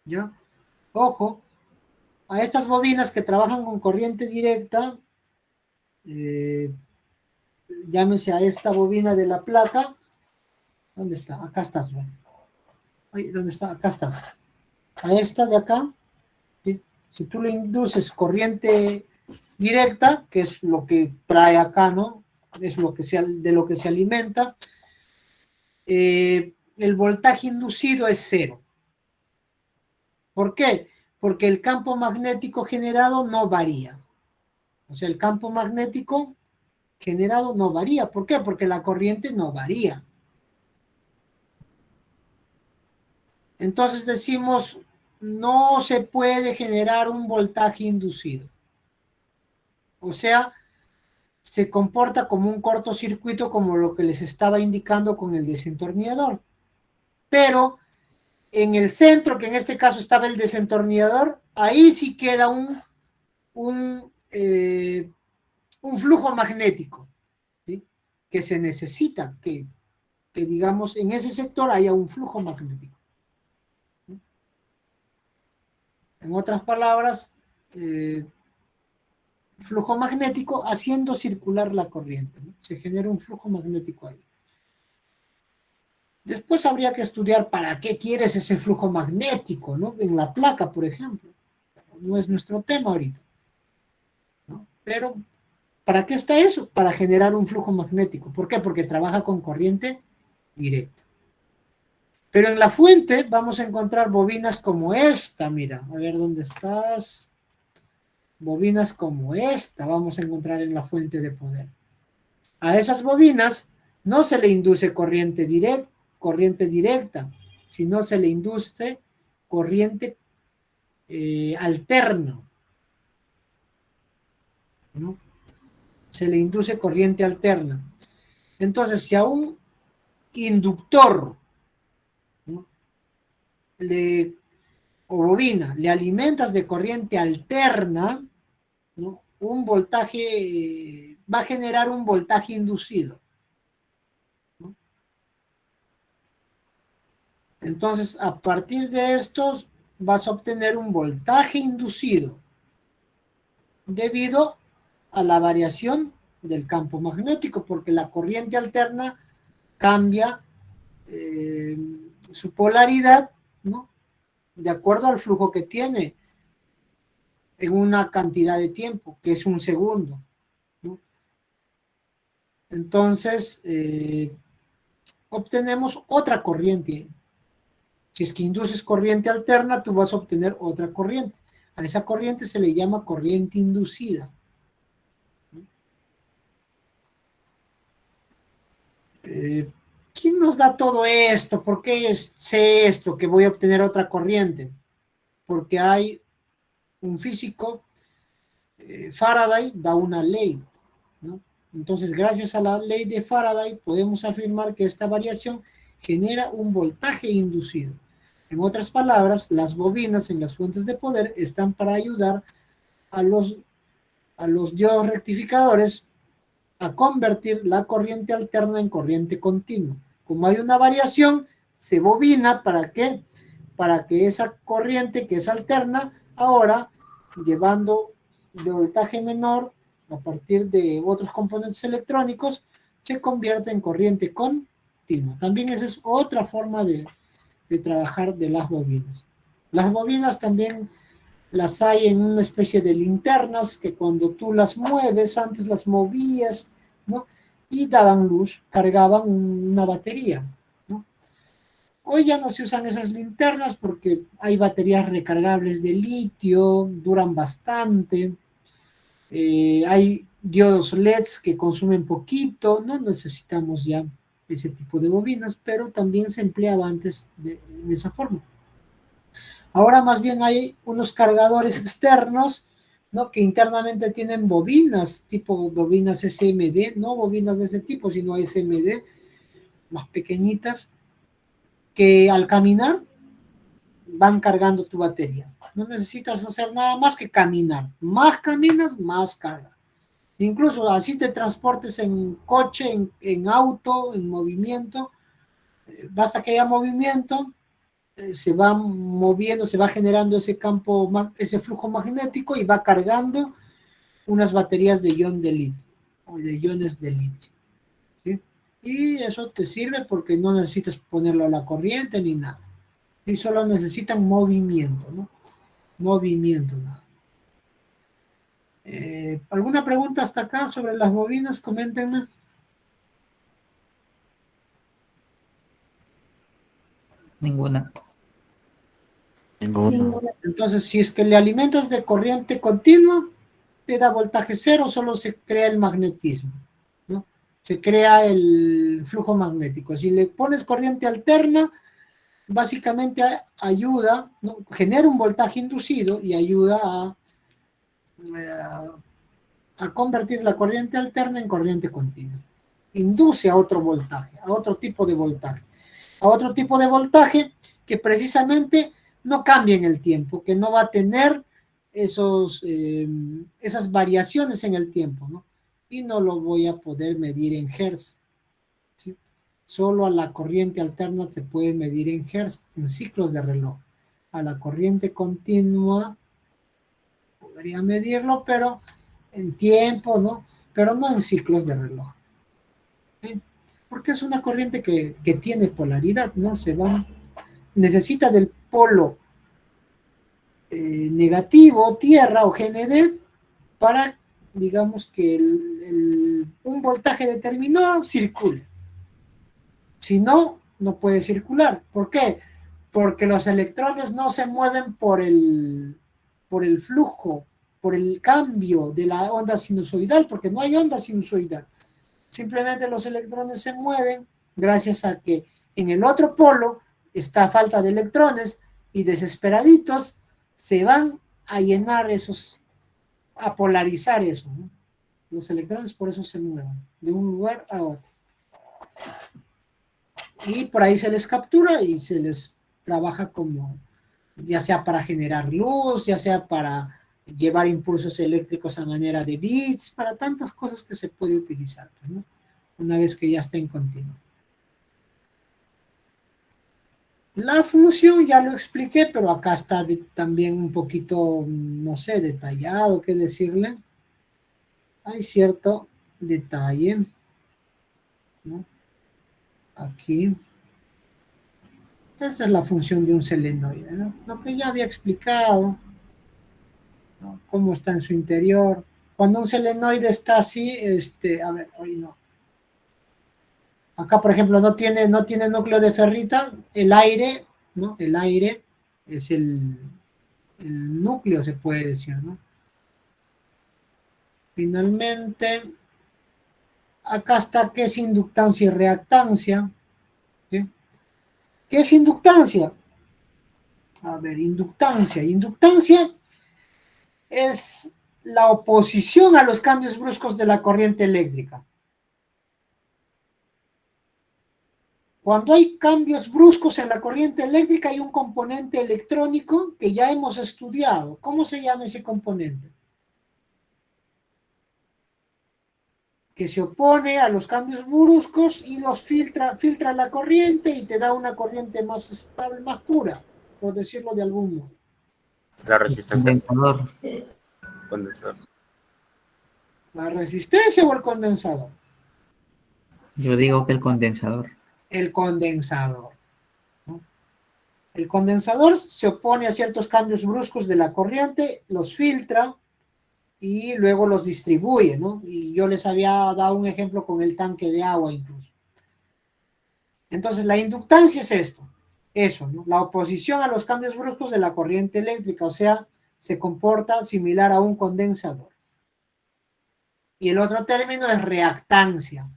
¿Ya? Ojo, a estas bobinas que trabajan con corriente directa, llámese a esta bobina de la placa. ¿Dónde está? Acá estás, ¿no? Ay, ¿dónde está? Acá estás. A esta de acá, ¿sí?, si tú le induces corriente directa, que es lo que trae acá, ¿no? Es de lo que se alimenta, el voltaje inducido es 0. ¿Por qué? Porque el campo magnético generado no varía. O sea, el campo magnético generado no varía. ¿Por qué? Porque la corriente no varía. Entonces decimos, no se puede generar un voltaje inducido. O sea, se comporta como un cortocircuito, como lo que les estaba indicando con el desentornillador. Pero en el centro, que en este caso estaba el desentornillador, ahí sí queda un flujo magnético, ¿sí? Que se necesita que digamos en ese sector haya un flujo magnético. ¿Sí? En otras palabras, flujo magnético haciendo circular la corriente, ¿no? Se genera un flujo magnético ahí. Después habría que estudiar para qué quieres ese flujo magnético, ¿no? En la placa, por ejemplo. No es nuestro tema ahorita, ¿no? Pero, ¿para qué está eso? Para generar un flujo magnético. ¿Por qué? Porque trabaja con corriente directa. Pero en la fuente vamos a encontrar bobinas como esta, mira. A ver, ¿dónde estás? Bobinas como esta vamos a encontrar en la fuente de poder. A esas bobinas no se le induce corriente directa, sino se le induce corriente alterna, ¿no? Se le induce corriente alterna. Entonces, si a un inductor, ¿no? O bobina le alimentas de corriente alterna, ¿no? Un voltaje, va a generar un voltaje inducido, ¿no? Entonces, a partir de estos vas a obtener un voltaje inducido debido a la variación del campo magnético, porque la corriente alterna cambia su polaridad, ¿no? De acuerdo al flujo que tiene en una cantidad de tiempo, que es un segundo, ¿no? Entonces, obtenemos otra corriente. Si es que induces corriente alterna, tú vas a obtener otra corriente. A esa corriente se le llama corriente inducida. ¿Quién nos da todo esto? ¿Por qué sé esto, que voy a obtener otra corriente? Porque hay un físico, Faraday, da una ley, ¿no? Entonces, gracias a la ley de Faraday, podemos afirmar que esta variación genera un voltaje inducido. En otras palabras, las bobinas en las fuentes de poder están para ayudar a los diodos rectificadores a convertir la corriente alterna en corriente continua. Como hay una variación, se bobina para que esa corriente que es alterna, ahora llevando de voltaje menor a partir de otros componentes electrónicos, se convierte en corriente continua. También esa es otra forma de trabajar de las bobinas. Las bobinas también las hay en una especie de linternas que cuando tú las mueves, antes las movías, ¿no? Y daban luz, cargaban una batería, ¿no? Hoy ya no se usan esas linternas porque hay baterías recargables de litio, duran bastante, hay diodos LEDs que consumen poquito, no necesitamos ya ese tipo de bobinas, pero también se empleaba antes de esa forma. Ahora más bien hay unos cargadores externos, ¿no? Que internamente tienen bobinas, tipo bobinas SMD, no bobinas de ese tipo, sino SMD, más pequeñitas, que al caminar van cargando tu batería. No necesitas hacer nada más que caminar. Más caminas, más carga. Incluso así te transportes en coche, en auto, en movimiento, basta que haya movimiento, se va moviendo, se va generando ese campo, ese flujo magnético y va cargando unas baterías de ion de litio, o de iones de litio, ¿sí? Y eso te sirve porque no necesitas ponerlo a la corriente ni nada, y solo necesitan movimiento, ¿no? Movimiento, nada. ¿Alguna pregunta hasta acá sobre las bobinas? Coméntenme. Ninguna. Entonces, si es que le alimentas de corriente continua, te da voltaje cero, solo se crea el magnetismo, ¿no? Se crea el flujo magnético. Si le pones corriente alterna, básicamente ayuda, ¿no? Genera un voltaje inducido y ayuda a convertir la corriente alterna en corriente continua. Induce a otro voltaje, a otro tipo de voltaje. A otro tipo de voltaje que precisamente no cambia en el tiempo, que no va a tener esas variaciones en el tiempo, ¿no? Y no lo voy a poder medir en hertz, ¿sí? Solo a la corriente alterna se puede medir en hertz, en ciclos de reloj. A la corriente continua podría medirlo, pero en tiempo, ¿no? Pero no en ciclos de reloj. ¿Sí? Porque es una corriente que tiene polaridad, ¿no? Necesita del polo negativo, tierra o GND, para, digamos, que un voltaje determinado circule. Si no, no puede circular. ¿Por qué? Porque los electrones no se mueven por el flujo, por el cambio de la onda sinusoidal, porque no hay onda sinusoidal. Simplemente los electrones se mueven gracias a que en el otro polo está falta de electrones y desesperaditos se van a llenar a polarizar eso, ¿no? Los electrones por eso se mueven de un lugar a otro. Y por ahí se les captura y se les trabaja como, ya sea para generar luz, ya sea para llevar impulsos eléctricos a manera de bits, para tantas cosas que se puede utilizar, ¿no? Una vez que ya está en continuo. La función ya lo expliqué, pero acá está también un poquito, no sé, detallado, ¿qué decirle? Hay cierto detalle, ¿no? Aquí. Esa es la función de un selenoide, ¿no? Lo que ya había explicado, ¿no? Cómo está en su interior. Cuando un selenoide está así, a ver, hoy no. Acá, por ejemplo, no tiene núcleo de ferrita, el aire, ¿no? El aire es el núcleo, se puede decir, ¿no? Finalmente, acá está qué es inductancia y reactancia, ¿sí? ¿Qué es inductancia? A ver, inductancia. Inductancia es la oposición a los cambios bruscos de la corriente eléctrica. Cuando hay cambios bruscos en la corriente eléctrica hay un componente electrónico que ya hemos estudiado. ¿Cómo se llama ese componente? Que se opone a los cambios bruscos y los filtra la corriente y te da una corriente más estable, más pura, por decirlo de algún modo. La resistencia. Condensador. Condensador. ¿La resistencia o el condensador? Yo digo que el condensador. El condensador, ¿no? El condensador se opone a ciertos cambios bruscos de la corriente, los filtra y luego los distribuye, ¿no? Y yo les había dado un ejemplo con el tanque de agua incluso. Entonces, la inductancia es esto, eso, ¿no? La oposición a los cambios bruscos de la corriente eléctrica, o sea, se comporta similar a un condensador. Y el otro término es reactancia.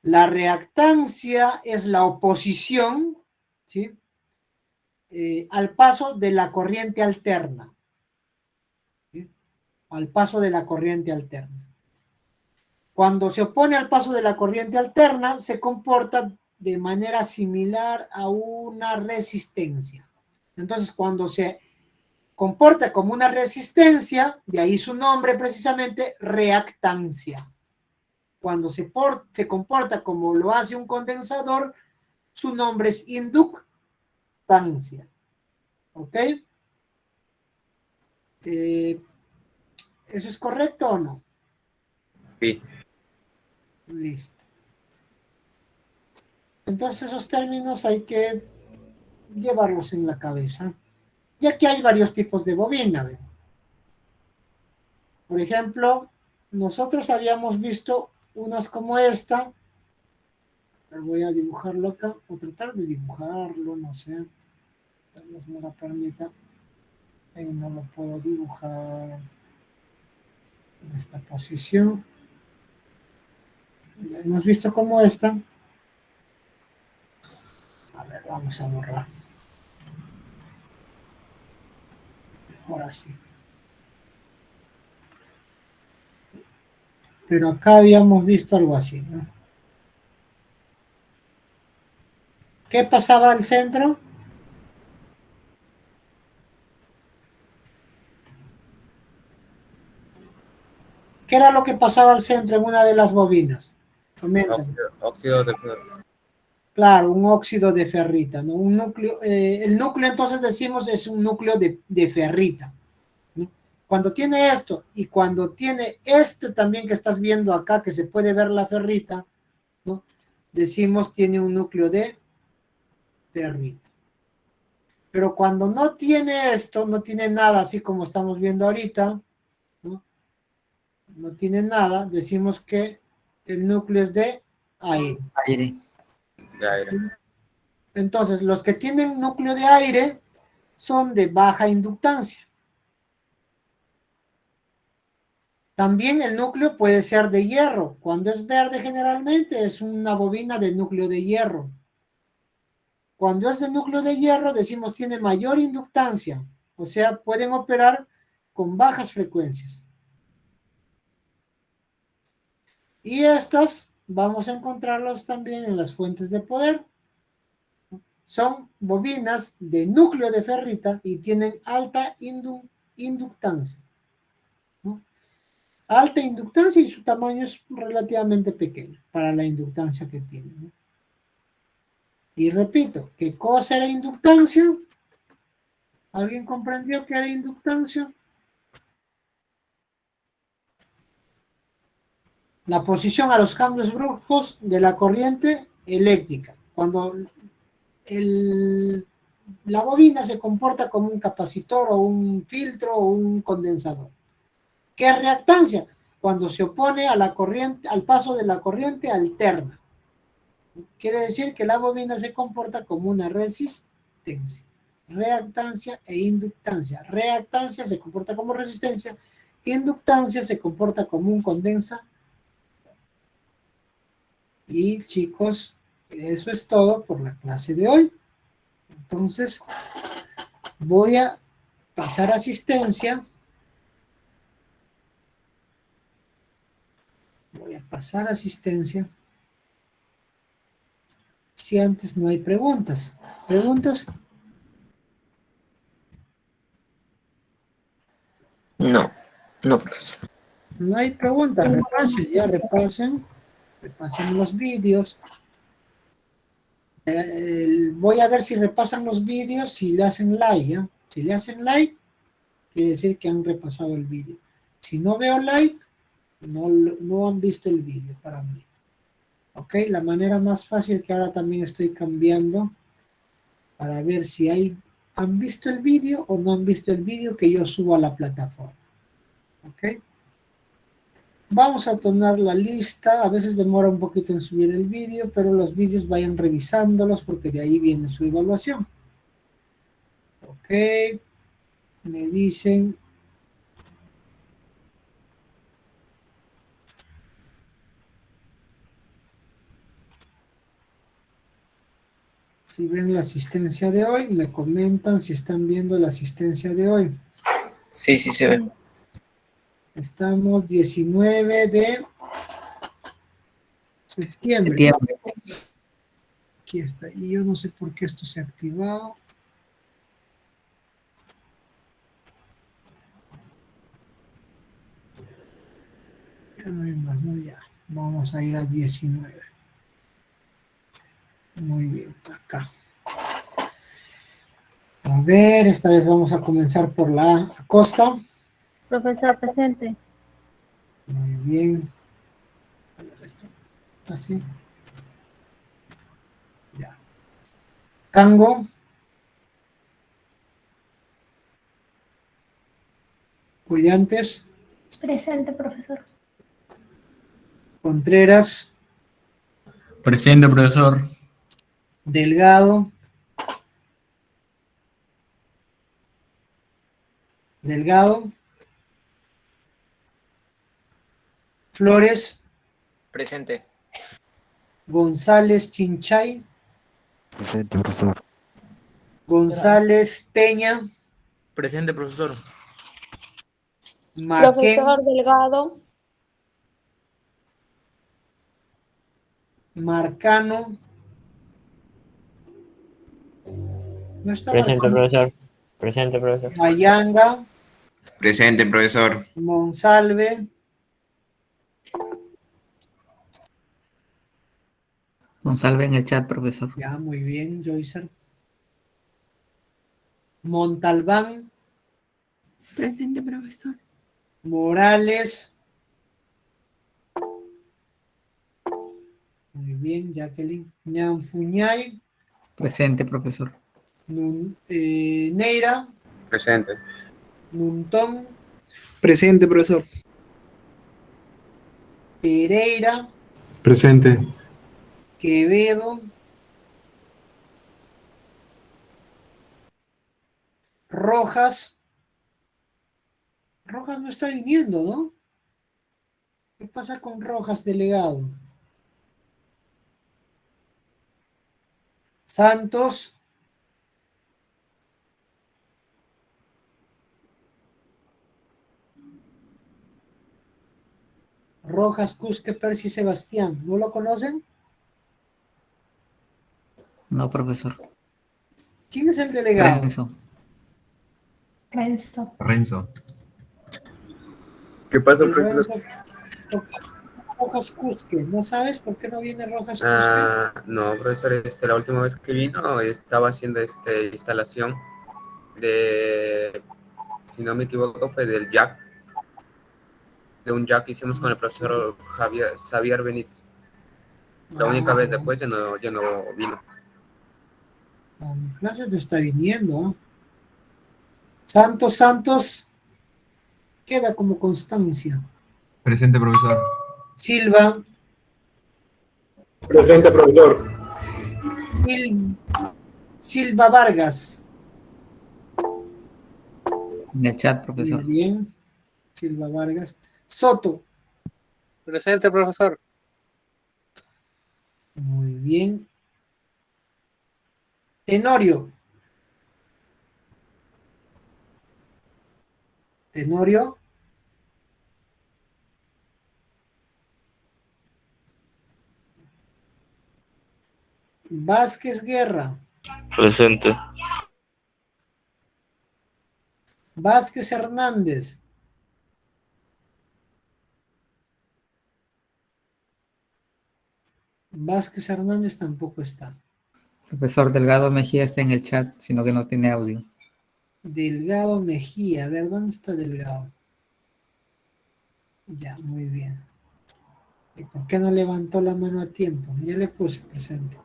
La reactancia es la oposición, ¿sí? Al paso de la corriente alterna. ¿Sí? Al paso de la corriente alterna. Cuando se opone al paso de la corriente alterna, se comporta de manera similar a una resistencia. Entonces, cuando se comporta como una resistencia, de ahí su nombre precisamente, reactancia. Cuando se comporta como lo hace un condensador, su nombre es inductancia. ¿Ok? ¿Eso es correcto o no? Sí. Listo. Entonces esos términos hay que llevarlos en la cabeza. Y aquí hay varios tipos de bobina. ¿Ve? Por ejemplo, nosotros habíamos visto unas como esta. Voy a dibujarlo acá, o tratar de dibujarlo, no sé. Tal vez me la permita. Ahí no lo puedo dibujar en esta posición. Ya hemos visto como esta. A ver, vamos a borrar. Ahora sí. Pero acá habíamos visto algo así, ¿no? ¿Qué pasaba al centro? ¿Qué era lo que pasaba al centro en una de las bobinas? Comenten. Óxido de ferro. Claro, un óxido de ferrita, ¿no? Un núcleo, el núcleo entonces decimos es un núcleo de ferrita, ¿no? Cuando tiene esto y cuando tiene esto también que estás viendo acá, que se puede ver la ferrita, ¿no? Decimos tiene un núcleo de ferrita. Pero cuando no tiene esto, no tiene nada, así como estamos viendo ahorita, ¿no? No tiene nada, decimos que el núcleo es de aire. Aire. De aire. Entonces, los que tienen núcleo de aire son de baja inductancia. También el núcleo puede ser de hierro. Cuando es verde generalmente es una bobina de núcleo de hierro. Cuando es de núcleo de hierro decimos tiene mayor inductancia. O sea, pueden operar con bajas frecuencias. Y estas vamos a encontrarlas también en las fuentes de poder. Son bobinas de núcleo de ferrita y tienen alta inductancia, ¿no? Alta inductancia y su tamaño es relativamente pequeño para la inductancia que tienen, ¿no? Y repito, ¿qué cosa era inductancia? ¿Alguien comprendió qué era inductancia? La posición a los cambios bruscos de la corriente eléctrica. Cuando la bobina se comporta como un capacitor o un filtro o un condensador. ¿Qué es reactancia? Cuando se opone a la corriente, al paso de la corriente alterna. Quiere decir que la bobina se comporta como una resistencia. Reactancia e inductancia. Reactancia se comporta como resistencia. Inductancia se comporta como un condensador. Y chicos, eso es todo por la clase de hoy. Entonces, voy a pasar asistencia. Voy a pasar asistencia. Si antes no hay preguntas. ¿Preguntas? No, no, profesor. No hay preguntas. Repasen, ya repasen. Repasen los vídeos. Voy a ver si repasan los vídeos, si le hacen like, ¿ya? Si le hacen like, quiere decir que han repasado el vídeo. Si no veo like, no han visto el vídeo para mí. Ok, la manera más fácil que ahora también estoy cambiando para ver si han visto el vídeo o no han visto el vídeo que yo subo a la plataforma. Ok. Vamos a tornar la lista, a veces demora un poquito en subir el vídeo, pero los vídeos vayan revisándolos porque de ahí viene su evaluación. Ok, me dicen. Si ven la asistencia de hoy, me comentan si están viendo la asistencia de hoy. Sí, sí se ve. Estamos 19 de septiembre. Aquí está. Y yo no sé por qué esto se ha activado. Ya no hay más, ¿no? Ya. Vamos a ir a 19. Muy bien, acá. A ver, esta vez vamos a comenzar por la Acosta. Profesor presente. Muy bien. Así. Ya. Cango. Collantes. Presente, profesor. Contreras. Presente, profesor. Delgado. Delgado. Flores. Presente. González Chinchay. Presente, profesor. González Peña. Presente, profesor. Maquen. Profesor Delgado. Marcano. No está Presente, Marcano. profesor. Presente, profesor. Mayanga. Presente, profesor. Monsalve. Monsalve en el chat, profesor. Ya, muy bien, Joycer. Montalbán. Presente, profesor. Morales. Muy bien, Jacqueline. Ñanfuñay. Presente, profesor. Neira. Presente. Nuntón. Presente, profesor. Pereira. Presente. Quevedo. Rojas. Rojas no está viniendo, ¿no? ¿Qué pasa con Rojas, delegado? Santos. Rojas, Cusque, Percy, Sebastián. ¿No lo conocen? No, profesor. ¿Quién es el delegado? Renzo. Renzo. Renzo. ¿Qué pasa, El profesor? Renzo. Rojas Cusque. ¿No sabes por qué no viene Rojas Cusque? No, profesor, la última vez que vino estaba haciendo instalación de, si no me equivoco, fue del jack, de un jack que hicimos con el profesor Xavier Benítez. La única vez después ya no vino. Mi clase no está viniendo. Santos. Queda como constancia. Presente, profesor. Silva. Presente, profesor. Silva Vargas. En el chat, profesor. Muy bien. Silva Vargas. Soto. Presente, profesor. Muy bien. Tenorio. Vázquez Guerra. Presente. Vázquez Hernández. Vázquez Hernández tampoco está. Profesor Delgado Mejía está en el chat, sino que no tiene audio. Delgado Mejía. A ver, ¿dónde está Delgado? Ya, muy bien. ¿Y por qué no levantó la mano a tiempo? Ya le puse presente.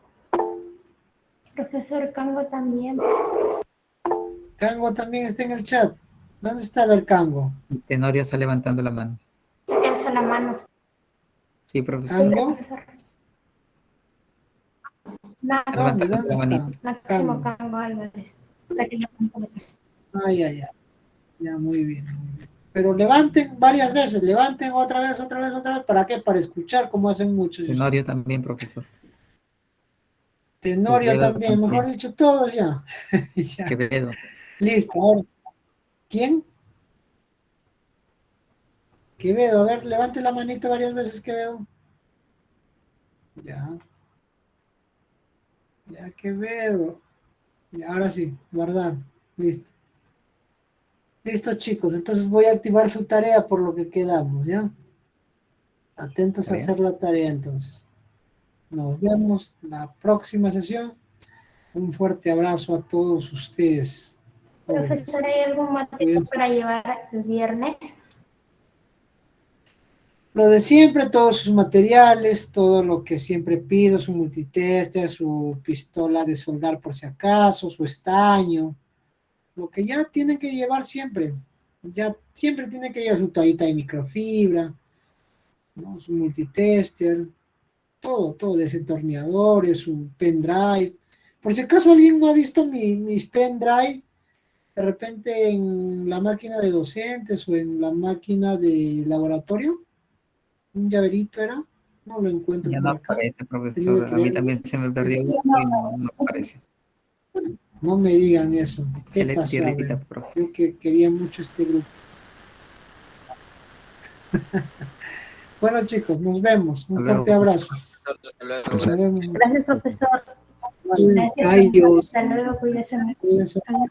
Profesor Cango también. Cango también está en el chat. ¿Dónde está el Cango? Tenorio está levantando la mano. Que alza la mano. Sí, profesor. ¿Cango? Profesor. ¿Dónde está? Máximo Cango Álvarez. Ya, muy bien. Pero levanten varias veces, levanten otra vez. ¿Para qué? Para escuchar como hacen muchos. Tenorio también, profesor. Tenorio Quevedo también, mejor dicho, todos ya. Ya. Quevedo. Listo, ahora. ¿Quién? Quevedo, a ver, levante la manito varias veces, Quevedo. Ya. Ya, Quevedo. Y ahora sí, guardar. Listo. Listo, chicos. Entonces voy a activar su tarea por lo que quedamos, ¿ya? Atentos a hacer la tarea, entonces. Nos vemos la próxima sesión. Un fuerte abrazo a todos ustedes. Profesor, ¿hay algún material para llevar el viernes? Lo de siempre, todos sus materiales, todo lo que siempre pido, su multitester, su pistola de soldar por si acaso, su estaño, lo que ya tienen que llevar siempre. Ya siempre tienen que llevar su toallita de microfibra, ¿no? Su multitester, todo, desentornilladores, su pendrive. Por si acaso alguien no ha visto mis pendrive, de repente en la máquina de docentes o en la máquina de laboratorio, un llaverito era, no lo encuentro. Ya por no acá. aparece, profesor. A mí también se me perdió uno y no aparece. No me digan eso. ¿Qué Échale pasó? tierrita, A ver, profe. yo que quería mucho este grupo. Bueno, chicos, nos vemos. Un Hasta luego. fuerte abrazo. profesor. Hasta luego. Nos vemos. Gracias, profesor. Gracias, Adiós. hasta luego, cuídese mucho. Cuídense. Adiós.